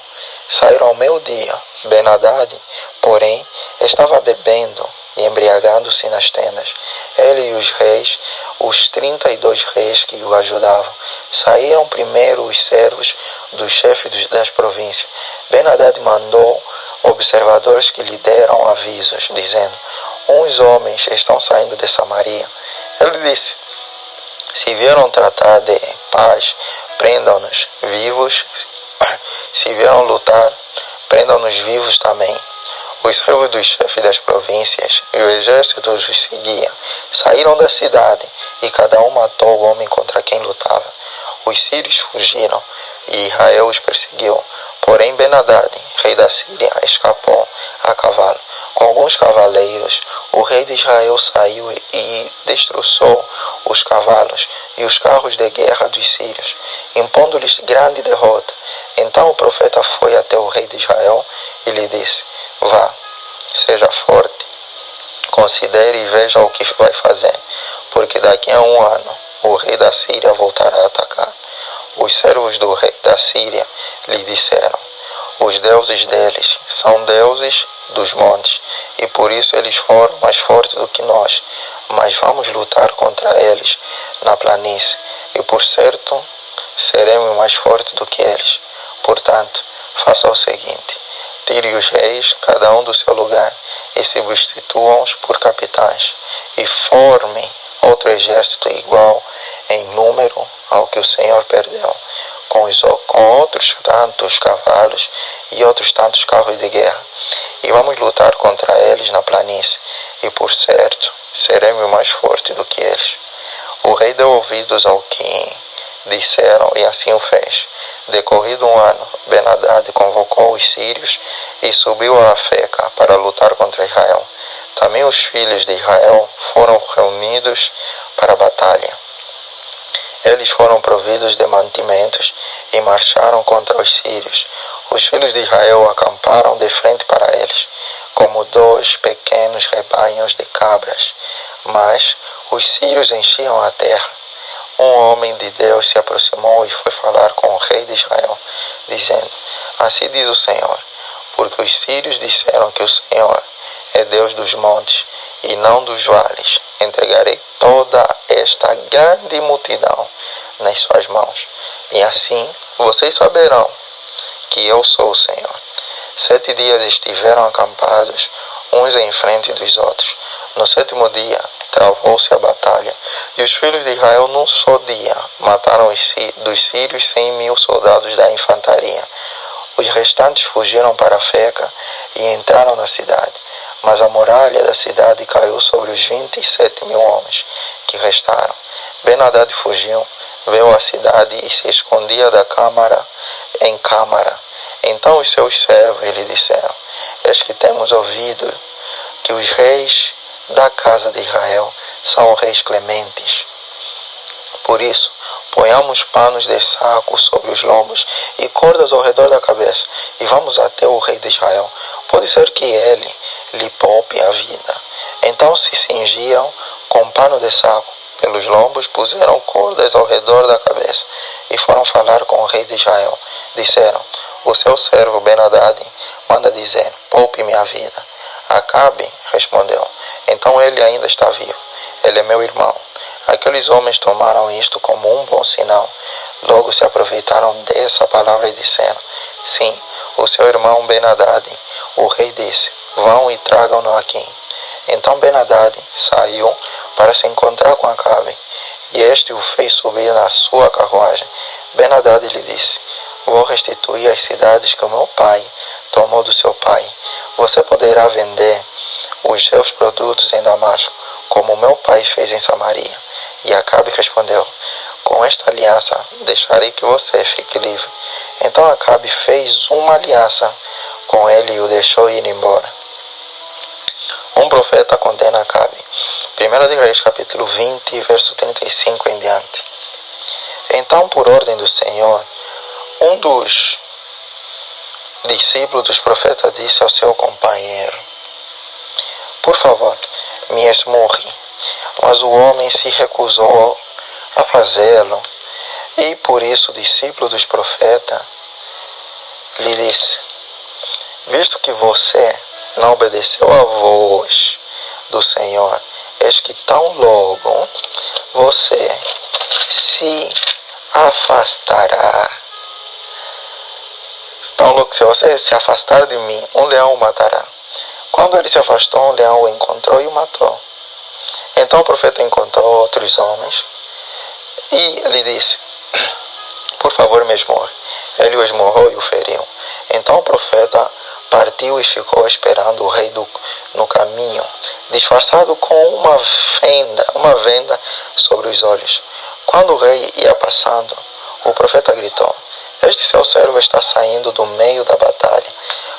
Saíram ao meio-dia. Ben-Hadad, porém, estava bebendo e embriagando-se nas tendas. Ele e os reis, os 32 reis que o ajudavam. Saíram primeiro os servos dos chefes das províncias. Ben-Hadad mandou observadores que lhe deram avisos, dizendo: uns homens estão saindo de Samaria. Ele disse: se vieram tratar de paz, prendam-nos vivos. Se vieram lutar, prendam-nos vivos também. Os servos dos chefes das províncias e o exército os seguiam. Saíram da cidade e cada um matou o homem contra quem lutava. Os sírios fugiram e Israel os perseguiu, Porém Ben-Hadad, rei da Síria, escapou a cavalo. Com alguns cavaleiros, o rei de Israel saiu e destroçou os cavalos e os carros de guerra dos sírios, impondo-lhes grande derrota. Então o profeta foi até o rei de Israel e lhe disse: Vá, seja forte, considere e veja o que vai fazer, porque daqui a um ano o rei da Síria voltará a atacar. Os servos do rei da Síria lhe disseram: os deuses deles são deuses dos montes, e por isso eles foram mais fortes do que nós. Mas vamos lutar contra eles na planície, e por certo seremos mais fortes do que eles. Portanto, faça o seguinte: tire os reis, cada um do seu lugar, e substituam-os por capitães, e formem outro exército igual em número ao que o Senhor perdeu, com outros tantos cavalos e outros tantos carros de guerra. E vamos lutar contra eles na planície, e por certo seremos mais fortes do que eles. O rei deu ouvidos ao que disseram e assim o fez. Decorrido um ano, Ben-Hadad convocou os sírios e subiu a Afeca para lutar contra Israel. Também os filhos de Israel foram reunidos para a batalha. Eles foram providos de mantimentos e marcharam contra os sírios. Os filhos de Israel acamparam de frente para eles, como dois pequenos rebanhos de cabras. Mas os sírios enchiam a terra. Um homem de Deus se aproximou e foi falar com o rei de Israel, dizendo: assim diz o Senhor, porque os sírios disseram que o Senhor é Deus dos montes e não dos vales. Entregarei toda esta grande multidão nas suas mãos, e assim vocês saberão que eu sou o Senhor. 7 dias estiveram acampados, uns em frente dos outros. No 7º dia, travou-se a batalha, e os filhos de Israel num só dia mataram dos sírios 100.000 soldados da infantaria. Os restantes fugiram para Afeca e entraram na cidade, mas a muralha da cidade caiu sobre os 27.000 homens que restaram. Ben-Hadad fugiu, veio à cidade e se escondia da câmara em câmara. Então os seus servos lhe disseram: eis que temos ouvido que os reis da casa de Israel são reis clementes. Por isso, ponhamos panos de saco sobre os lombos e cordas ao redor da cabeça, e vamos até o rei de Israel. Pode ser que ele lhe poupe a vida. Então se cingiram com pano de saco pelos lombos, puseram cordas ao redor da cabeça e foram falar com o rei de Israel. Disseram: o seu servo Ben-Hadad manda dizer: poupe-me a vida. Acabe respondeu: então ele ainda está vivo. Ele é meu irmão. Aqueles homens tomaram isto como um bom sinal. Logo se aproveitaram dessa palavra e disseram: sim, o seu irmão Ben-Hadad. O rei disse: vão e tragam-no aqui. Então Ben-Hadad saiu para se encontrar com Acabe, e este o fez subir na sua carruagem. Ben-Hadad lhe disse: vou restituir as cidades que o meu pai tomou do seu pai. Você poderá vender os seus produtos em Damasco, como o meu pai fez em Samaria. E Acabe respondeu: com esta aliança deixarei que você fique livre. Então Acabe fez uma aliança com ele e o deixou ir embora. Um profeta condena Acabe. 1 de Reis, capítulo 20, verso 35 em diante. Então, por ordem do Senhor, um dos discípulos dos profetas disse ao seu companheiro: por favor, me esmurre. Mas o homem se recusou a fazê-lo, e por isso o discípulo dos profetas lhe disse: visto que você não obedeceu à voz do Senhor, eis que tão logo você se afastará. Tão logo se você se afastar de mim, um leão o matará. Quando ele se afastou, um leão o encontrou e o matou. Então o profeta encontrou outros homens e lhe disse: por favor, me esmorre. Ele o esmorrou e o feriu. Então o profeta partiu e ficou esperando o rei no caminho, disfarçado com uma venda sobre os olhos. Quando o rei ia passando, o profeta gritou: este seu servo está saindo do meio da batalha.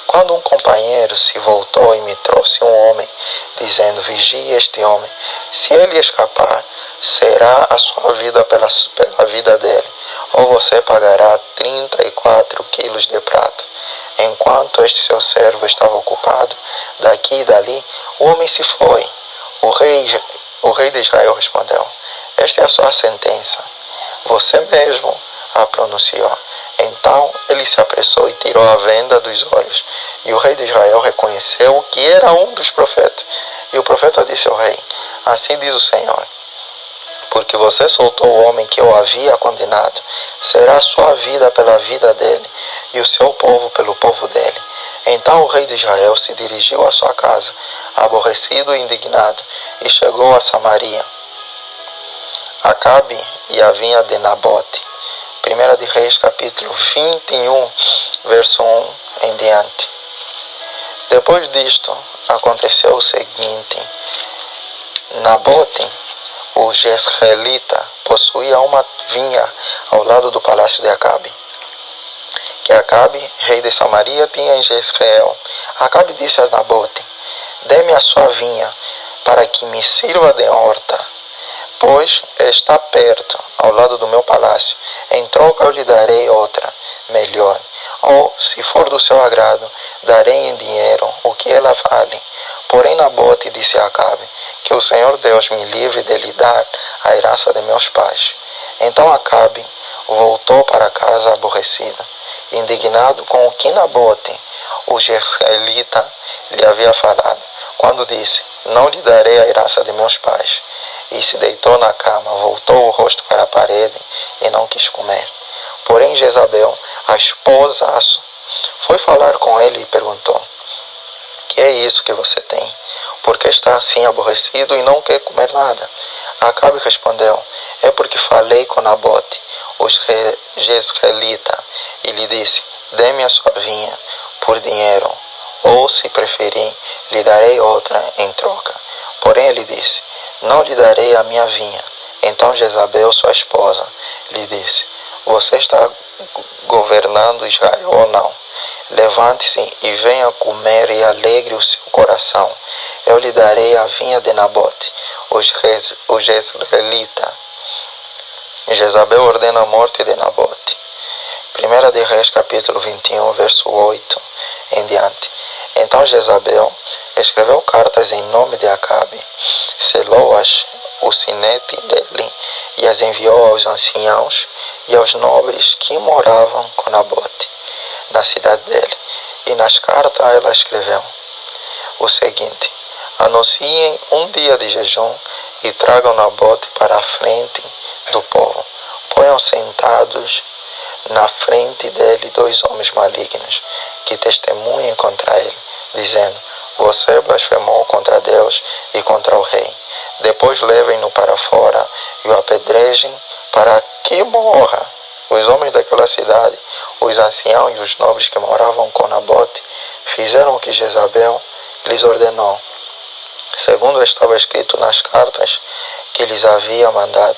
Quando um companheiro se voltou e me trouxe um homem, dizendo, vigie este homem. Se ele escapar, será a sua vida pela vida dele, ou você pagará 34 quilos de prata. Enquanto este seu servo estava ocupado, daqui e dali, o homem se foi. O rei de Israel respondeu, esta é a sua sentença. Você mesmo a pronunciou. Então ele se apressou e tirou a venda dos olhos. E o rei de Israel reconheceu que era um dos profetas. E o profeta disse ao rei, assim diz o Senhor, porque você soltou o homem que eu havia condenado, será a sua vida pela vida dele, e o seu povo pelo povo dele. Então o rei de Israel se dirigiu à sua casa, aborrecido e indignado, e chegou a Samaria. Acabe e a vinha de Nabote. 1 de Reis, capítulo 21, verso 1 em diante. Depois disto, aconteceu o seguinte. Nabote, o jezreelita, possuía uma vinha ao lado do palácio de Acabe, que Acabe, rei de Samaria, tinha em Jezreel. Acabe disse a Nabote, dê-me a sua vinha, para que me sirva de horta, pois está perto, ao lado do meu palácio. Em troca eu lhe darei outra, melhor. Ou, se for do seu agrado, darei em dinheiro o que ela vale. Porém Nabote disse a Acabe, que o Senhor Deus me livre de lhe dar a herança de meus pais. Então Acabe voltou para casa aborrecido, indignado com o que Nabote, o jezreelita, lhe havia falado, quando disse, não lhe darei a herança de meus pais. E se deitou na cama, voltou o rosto para a parede e não quis comer. Porém Jezabel, a esposa, foi falar com ele e perguntou, que é isso que você tem? Por que está assim aborrecido e não quer comer nada? Acabe respondeu, é porque falei com Nabote, o jezreelita, e lhe disse, dê-me a sua vinha por dinheiro, ou, se preferir, lhe darei outra em troca. Porém ele disse, não lhe darei a minha vinha. Então Jezabel, sua esposa, lhe disse, você está governando Israel ou não? Levante-se e venha comer e alegre o seu coração. Eu lhe darei a vinha de Nabote, o jezreelita. Jezabel ordena a morte de Nabote. 1 de Reis, capítulo 21, verso 8 em diante. Então Jezabel escreveu cartas em nome de Acabe, selou-as o sinete dele e as enviou aos anciãos e aos nobres que moravam com Nabote, na cidade dele. E nas cartas ela escreveu o seguinte, anunciem um dia de jejum e tragam Nabote para a frente do povo. Ponham sentados na frente dele 2 homens malignos, que testemunhem contra ele, dizendo, você blasfemou contra Deus e contra o rei. Depois levem-no para fora e o apedrejem para que morra. Os homens daquela cidade, os anciãos e os nobres que moravam com Nabote, fizeram o que Jezabel lhes ordenou, segundo estava escrito nas cartas que lhes havia mandado.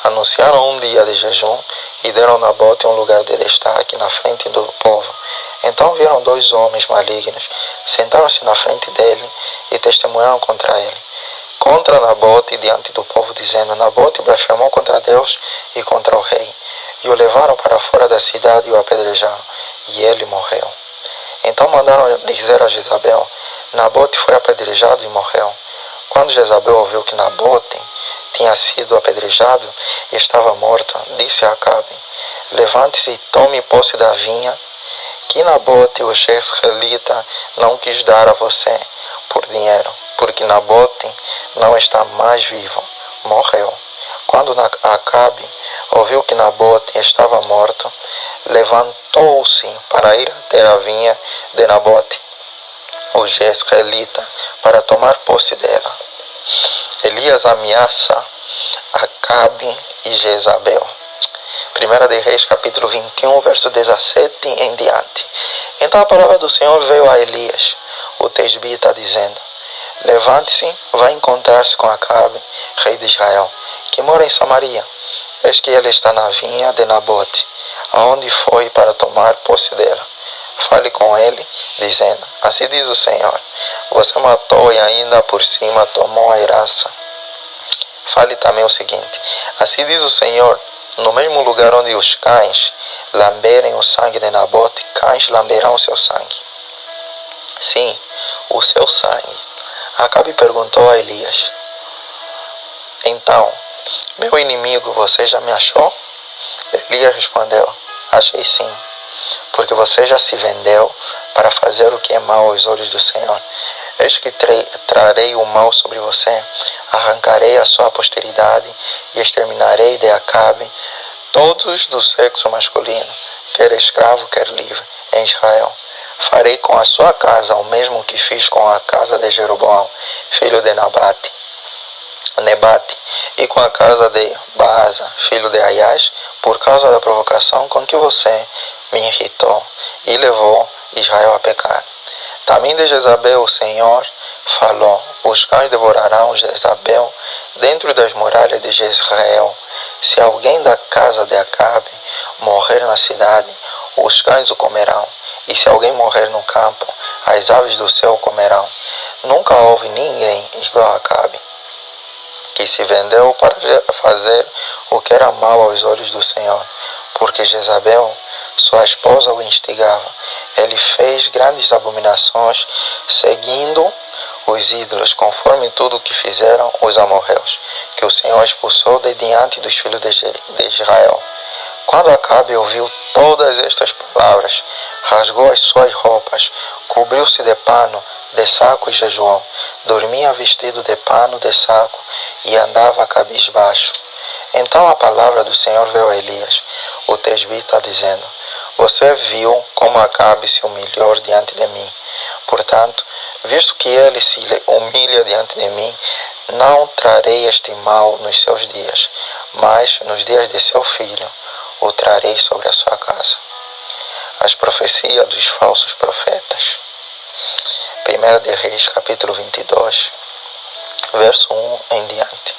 Anunciaram um dia de jejum e deram a Nabote um lugar de destaque na frente do povo. Então vieram 2 homens malignos, sentaram-se na frente dele e testemunharam contra ele, contra Nabote diante do povo, dizendo, Nabote blasfemou contra Deus e contra o rei. E o levaram para fora da cidade e o apedrejaram, e ele morreu. Então mandaram dizer a Jezabel, Nabote foi apedrejado e morreu. Quando Jezabel ouviu que Nabote tinha sido apedrejado e estava morto, disse a Acabe, levante-se e tome posse da vinha, que Nabote, o jezreelita, não quis dar a você por dinheiro, porque Nabote não está mais vivo, morreu. Quando Acabe ouviu que Nabote estava morto, levantou-se para ir até a vinha de Nabote, o jezreelita, para tomar posse dela. Elias ameaça Acabe e Jezabel. 1 de Reis, capítulo 21, verso 17 em diante. Então a palavra do Senhor veio a Elias, o tesbita, dizendo, levante-se, vá encontrar-se com Acabe, rei de Israel, que mora em Samaria. Eis que ele está na vinha de Nabote, aonde foi para tomar posse dela. Fale com ele, dizendo: assim diz o Senhor, você matou e ainda por cima tomou a herança. Fale também o seguinte: assim diz o Senhor, no mesmo lugar onde os cães lamberem o sangue de Nabote, cães lamberão o seu sangue. Sim, o seu sangue. Acabe perguntou a Elias: então, meu inimigo, você já me achou? Elias respondeu: achei sim, porque você já se vendeu para fazer o que é mal aos olhos do Senhor. Eis que trarei o mal sobre você, arrancarei a sua posteridade e exterminarei de Acabe todos do sexo masculino, quer escravo, quer livre, em Israel. Farei com a sua casa o mesmo que fiz com a casa de Jeroboão, filho de Nebate, e com a casa de Baasa, filho de Aias, por causa da provocação com que você me irritou e levou Israel a pecar. Também de Jezabel o Senhor falou: os cães devorarão Jezabel dentro das muralhas de Jezreel. Se alguém da casa de Acabe morrer na cidade, os cães o comerão. E se alguém morrer no campo, as aves do céu o comerão. Nunca houve ninguém igual a Acabe, que se vendeu para fazer o que era mal aos olhos do Senhor, porque Jezabel, sua esposa, o instigava. Ele fez grandes abominações, seguindo os ídolos, conforme tudo o que fizeram os amorreus, que o Senhor expulsou de diante dos filhos de Israel. Quando Acabe ouviu todas estas palavras, rasgou as suas roupas, cobriu-se de pano, de saco e jejuou. Dormia vestido de pano, de saco, e andava cabisbaixo. Então a palavra do Senhor veio a Elias, o tesbita, dizendo: você viu como Acabe se humilhou diante de mim. Portanto, visto que ele se humilha diante de mim, não trarei este mal nos seus dias, mas nos dias de seu filho o trarei sobre a sua casa. As profecias dos falsos profetas. 1 de Reis, capítulo 22, verso 1 em diante.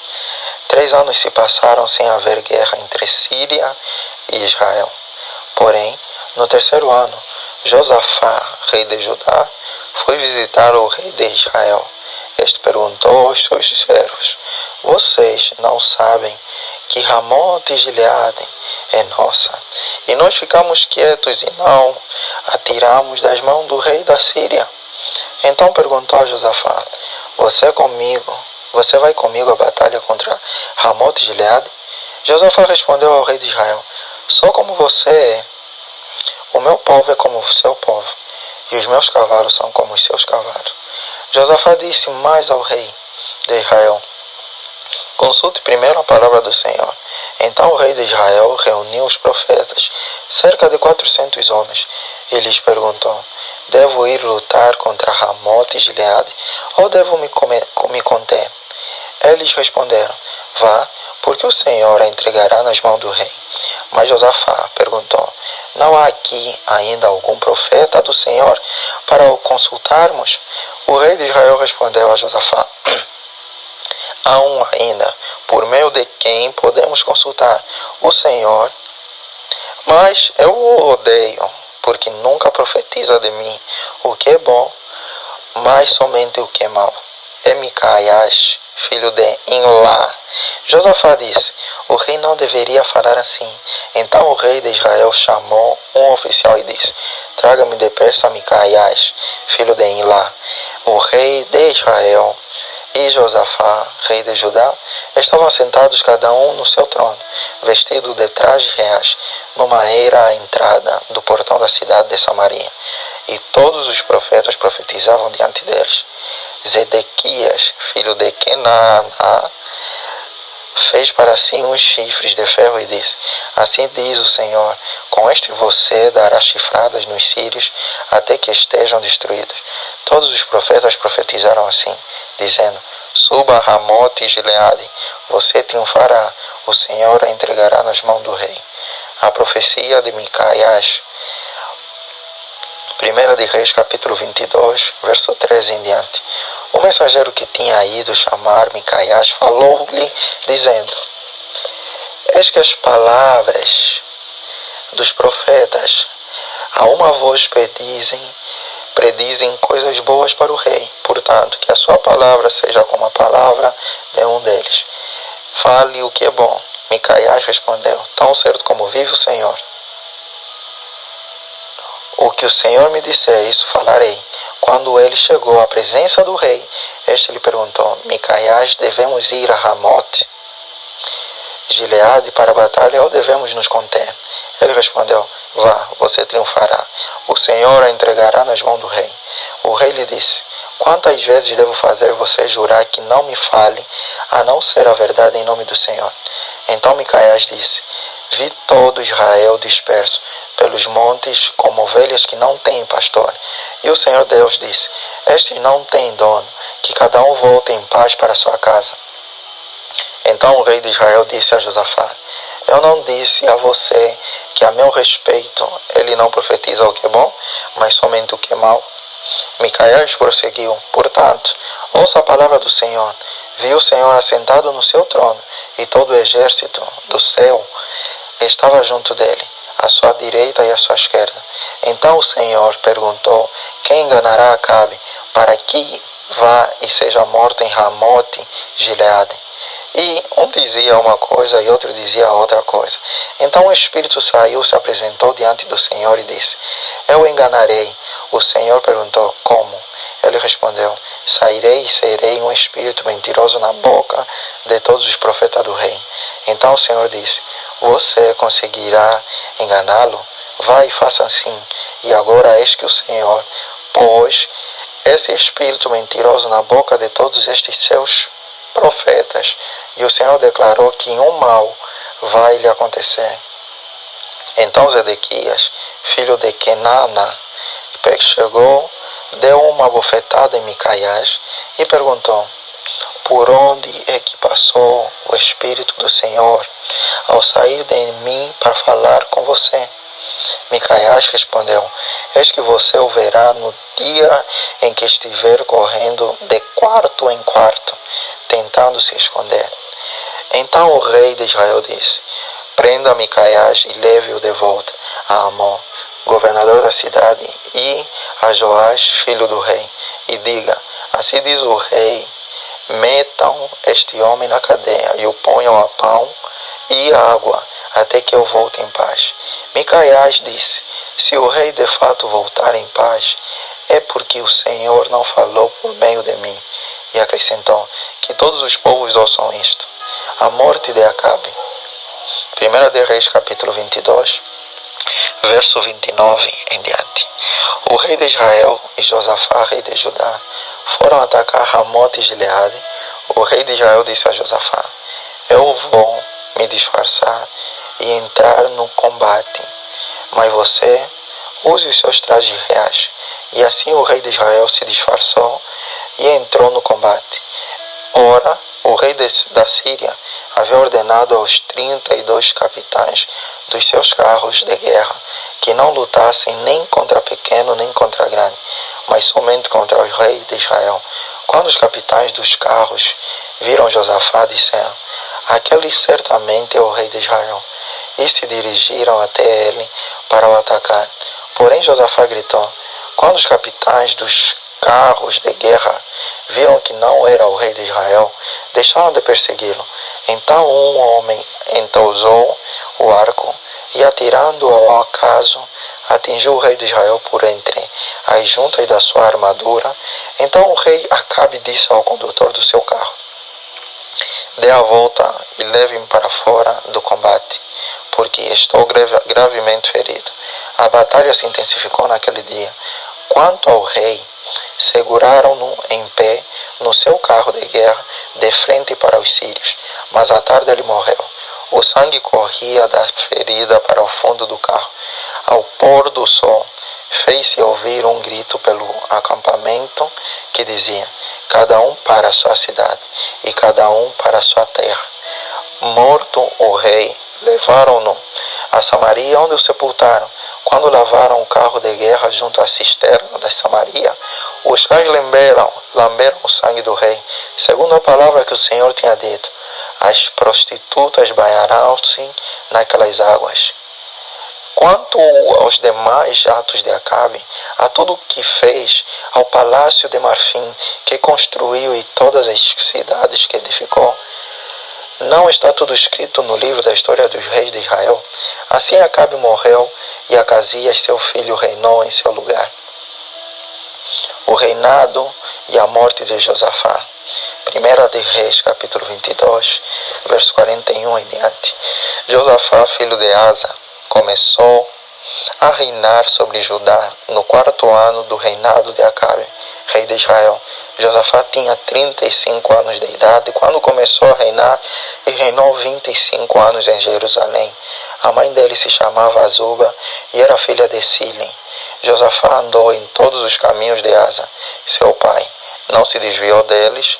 3 anos se passaram sem haver guerra entre Síria e Israel. Porém, no 3º ano, Josafá, rei de Judá, foi visitar o rei de Israel. Este perguntou aos seus servos: vocês não sabem que Ramote e Gileade é nossa, e nós ficamos quietos e não atiramos das mãos do rei da Síria? Então perguntou a Josafá: você vai comigo à batalha contra Ramote e Gileade? Josafá respondeu ao rei de Israel: só como você é. O meu povo é como o seu povo, e os meus cavalos são como os seus cavalos. Josafá disse mais ao rei de Israel: consulte primeiro a palavra do Senhor. Então o rei de Israel reuniu os profetas, cerca de 400 homens, e lhes perguntou: devo ir lutar contra Ramote e Gileade, ou devo me conter? Eles responderam: vá, porque o Senhor a entregará nas mãos do rei. Mas Josafá perguntou: não há aqui ainda algum profeta do Senhor para o consultarmos? O rei de Israel respondeu a Josafá: há um ainda, por meio de quem podemos consultar o Senhor, mas eu o odeio, porque nunca profetiza de mim o que é bom, mas somente o que é mau. É Micaias, filho de Imlá. Josafá disse: o rei não deveria falar assim. Então o rei de Israel chamou um oficial e disse: traga-me depressa Micaias, filho de Imlá. O rei de Israel e Josafá, rei de Judá, estavam sentados cada um no seu trono, vestido de trajes reais, numa era à entrada do portão da cidade de Samaria. E todos os profetas profetizavam diante deles. Zedequias, filho de Kenaana, fez para si uns chifres de ferro e disse: assim diz o Senhor, com este você dará chifradas nos sírios até que estejam destruídos. Todos os profetas profetizaram assim, dizendo: suba a Ramote e Gileade, você triunfará, o Senhor a entregará nas mãos do rei. A profecia de Micaias. 1 de Reis, capítulo 22, verso 13 em diante. O mensageiro que tinha ido chamar Micaias falou-lhe, dizendo: eis que as palavras dos profetas, a uma voz predizem coisas boas para o rei. Portanto, que a sua palavra seja como a palavra de um deles. Fale o que é bom. Micaias respondeu: tão certo como vive o Senhor, o que o Senhor me disser, isso falarei. Quando ele chegou à presença do rei, este lhe perguntou: Micaias, devemos ir a Ramote Gileade para a batalha ou devemos nos conter? Ele respondeu: vá, você triunfará. O Senhor a entregará nas mãos do rei. O rei lhe disse: quantas vezes devo fazer você jurar que não me fale, a não ser a verdade em nome do Senhor? Então Micaias disse: vi todo Israel disperso pelos montes como ovelhas que não têm pastor. E o Senhor Deus disse: estes não têm dono, que cada um volte em paz para sua casa. Então o rei de Israel disse a Josafá: eu não disse a você que a meu respeito ele não profetiza o que é bom, mas somente o que é mau? Micaias prosseguiu: portanto, ouça a palavra do Senhor. Vi o Senhor assentado no seu trono, e todo o exército do céu estava junto dele, à sua direita e à sua esquerda. Então o Senhor perguntou: quem enganará Acabe, para que vá e seja morto em Ramote Gileade? E um dizia uma coisa e outro dizia outra coisa. Então o Espírito saiu, se apresentou diante do Senhor e disse: eu o enganarei. O Senhor perguntou: como? Ele respondeu: sairei e serei um espírito mentiroso na boca de todos os profetas do rei. Então o Senhor disse: você conseguirá enganá-lo? Vai e faça assim. E agora eis que o Senhor pôs esse espírito mentiroso na boca de todos estes seus profetas. E o Senhor declarou que um mal vai lhe acontecer. Então Zedequias, filho de Kenana, chegou, deu uma bofetada em Micaias e perguntou: por onde é que passou o Espírito do Senhor ao sair de mim para falar com você? Micaias respondeu: eis que você o verá no dia em que estiver correndo de quarto em quarto, tentando se esconder. Então o rei de Israel disse: prenda Micaias e leve-o de volta a Amon, governador da cidade, e a Joás, filho do rei, e diga: assim diz o rei, metam este homem na cadeia e o ponham a pão e água, até que eu volte em paz. Micaias disse: se o rei de fato voltar em paz, é porque o Senhor não falou por meio de mim. E acrescentou: que todos os povos ouçam isto. A morte de Acabe. 1 de Reis, capítulo 22, verso 29 em diante. O rei de Israel e Josafá, rei de Judá, foram atacar Ramote e Gileade. O rei de Israel disse a Josafá: eu vou me disfarçar e entrar no combate, mas você use os seus trajes reais. E assim o rei de Israel se disfarçou e entrou no combate. Ora, o rei da Síria havia ordenado aos 32 capitães dos seus carros de guerra que não lutassem nem contra pequeno nem contra grande, mas somente contra o rei de Israel. Quando os capitães dos carros viram Josafá, disseram: aquele certamente é o rei de Israel. E se dirigiram até ele para o atacar. Porém Josafá gritou. Quando os capitães dos carros de guerra viram que não era o rei de Israel, deixaram de persegui-lo. Então um homem entousou o arco e, atirando ao acaso, atingiu o rei de Israel por entre as juntas da sua armadura. Então o rei Acabe disse ao condutor do seu carro: dê a volta e leve-me para fora do combate, porque estou gravemente ferido. A batalha se intensificou naquele dia. Quanto ao rei, seguraram-no em pé no seu carro de guerra, de frente para os sírios, mas à tarde ele morreu. O sangue corria da ferida para o fundo do carro. Ao pôr do sol, fez-se ouvir um grito pelo acampamento que dizia: cada um para a sua cidade e cada um para a sua terra. Morto o rei, levaram-no a Samaria, onde o sepultaram. Quando lavaram o carro de guerra junto à cisterna da Samaria, os cães lamberam o sangue do rei, segundo a palavra que o Senhor tinha dito: as prostitutas banharão-se naquelas águas. Quanto aos demais atos de Acabe, a tudo o que fez, ao palácio de marfim que construiu e todas as cidades que edificou, não está tudo escrito no livro da história dos reis de Israel? Assim Acabe morreu e Acasias, seu filho, reinou em seu lugar. O reinado e a morte de Josafá. 1 de Reis, capítulo 22, verso 41 em diante. Josafá, filho de Asa, começou a reinar sobre Judá no 4º ano do reinado de Acabe, rei de Israel. Josafá tinha 35 anos de idade quando começou a reinar e reinou 25 anos em Jerusalém. A mãe dele se chamava Azuba e era filha de Silim. Josafá andou em todos os caminhos de Asa, seu pai. Não se desviou deles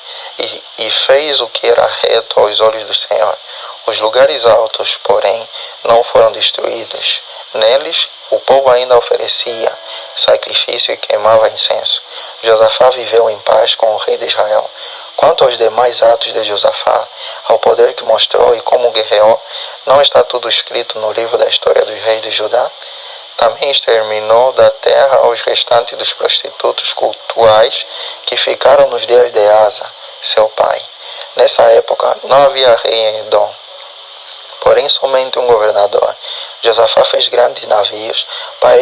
e fez o que era reto aos olhos do Senhor. Os lugares altos, porém, não foram destruídos. Neles, o povo ainda oferecia sacrifício e queimava incenso. Josafá viveu em paz com o rei de Israel. Quanto aos demais atos de Josafá, ao poder que mostrou e como guerreou, não está tudo escrito no livro da história dos reis de Judá? Também exterminou da terra os restantes dos prostitutos cultuais que ficaram nos dias de Asa, seu pai. Nessa época não havia rei em Edom, porém somente um governador. Josafá fez grandes navios para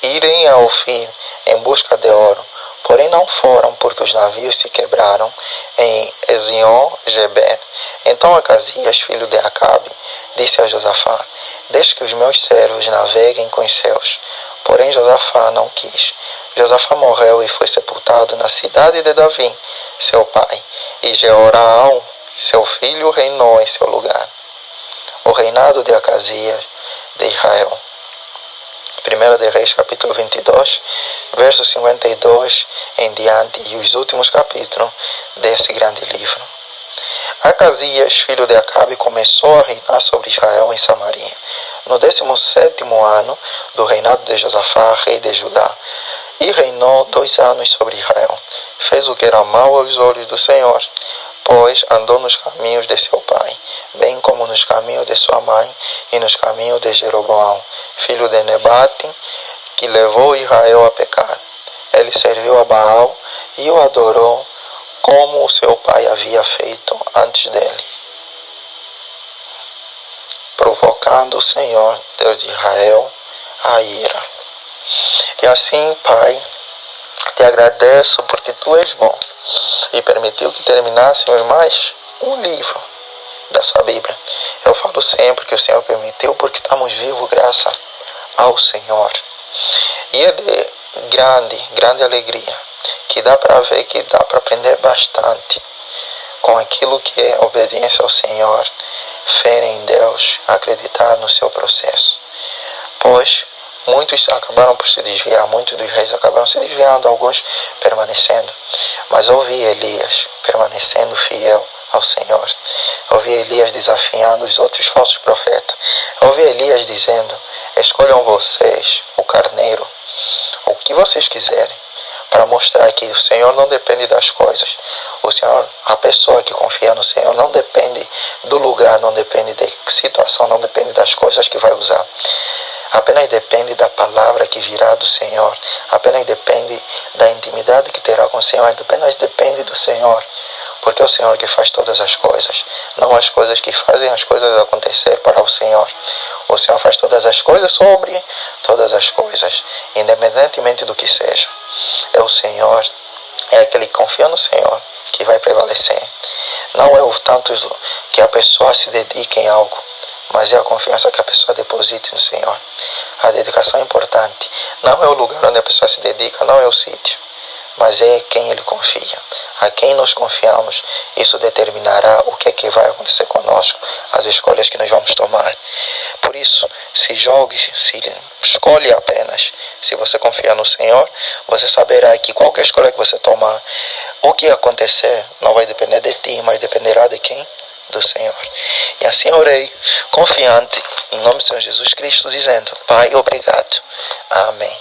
irem a Ofir em busca de ouro, porém não foram porque os navios se quebraram em Ezion-Geber. Então Acasias, filho de Acabe, disse a Josafá: deixe que os meus servos naveguem com os seus. Porém Josafá não quis. Josafá morreu e foi sepultado na cidade de Davi, seu pai, e Jeoraão, seu filho, reinou em seu lugar. O reinado de Acasias de Israel. 1 de Reis, capítulo 22, verso 52 em diante, e os últimos capítulos desse grande livro. Acasias, filho de Acabe, começou a reinar sobre Israel em Samaria, no 17º ano do reinado de Josafá, rei de Judá, e reinou 2 anos sobre Israel. Fez o que era mau aos olhos do Senhor, pois andou nos caminhos de seu pai, bem como nos caminhos de sua mãe e nos caminhos de Jeroboão, filho de Nebate, que levou Israel a pecar. Ele serviu a Baal e o adorou, como o seu pai havia feito antes dele, provocando o Senhor, Deus de Israel, a ira. E assim, Pai, te agradeço porque Tu és bom e permitiu que terminássemos mais um livro da Sua Bíblia. Eu falo sempre que o Senhor permitiu porque estamos vivos graças ao Senhor. E é de grande alegria que dá para ver, que dá para aprender bastante com aquilo que é obediência ao Senhor, fé em Deus, acreditar no seu processo. Pois muitos acabaram por se desviar, muitos dos reis acabaram se desviando, alguns permanecendo. Mas eu vi Elias permanecendo fiel ao Senhor. Eu vi Elias desafiando os outros falsos profetas. Eu vi Elias dizendo: escolham vocês o carneiro, o que vocês quiserem, para mostrar que o Senhor não depende das coisas. O Senhor, a pessoa que confia no Senhor, não depende do lugar, não depende da situação, não depende das coisas que vai usar. Apenas depende da palavra que virá do Senhor. Apenas depende da intimidade que terá com o Senhor. Apenas depende do Senhor. Porque é o Senhor que faz todas as coisas, não as coisas que fazem as coisas acontecer para o Senhor. O Senhor faz todas as coisas sobre todas as coisas, independentemente do que seja. É o Senhor, é aquele que confia no Senhor que vai prevalecer. Não é o tanto que a pessoa se dedique em algo, mas é a confiança que a pessoa deposite no Senhor. A dedicação é importante. Não é o lugar onde a pessoa se dedica, não é o sítio, mas é quem ele confia. A quem nós confiamos, isso determinará o que é que vai acontecer conosco, as escolhas que nós vamos tomar. Por isso, se jogue, se escolhe apenas. Se você confia no Senhor, você saberá que qualquer escolha que você tomar, o que acontecer não vai depender de ti, mas dependerá de quem? Do Senhor. E assim orei, confiante, em nome do Senhor Jesus Cristo, dizendo: Pai, obrigado. Amém.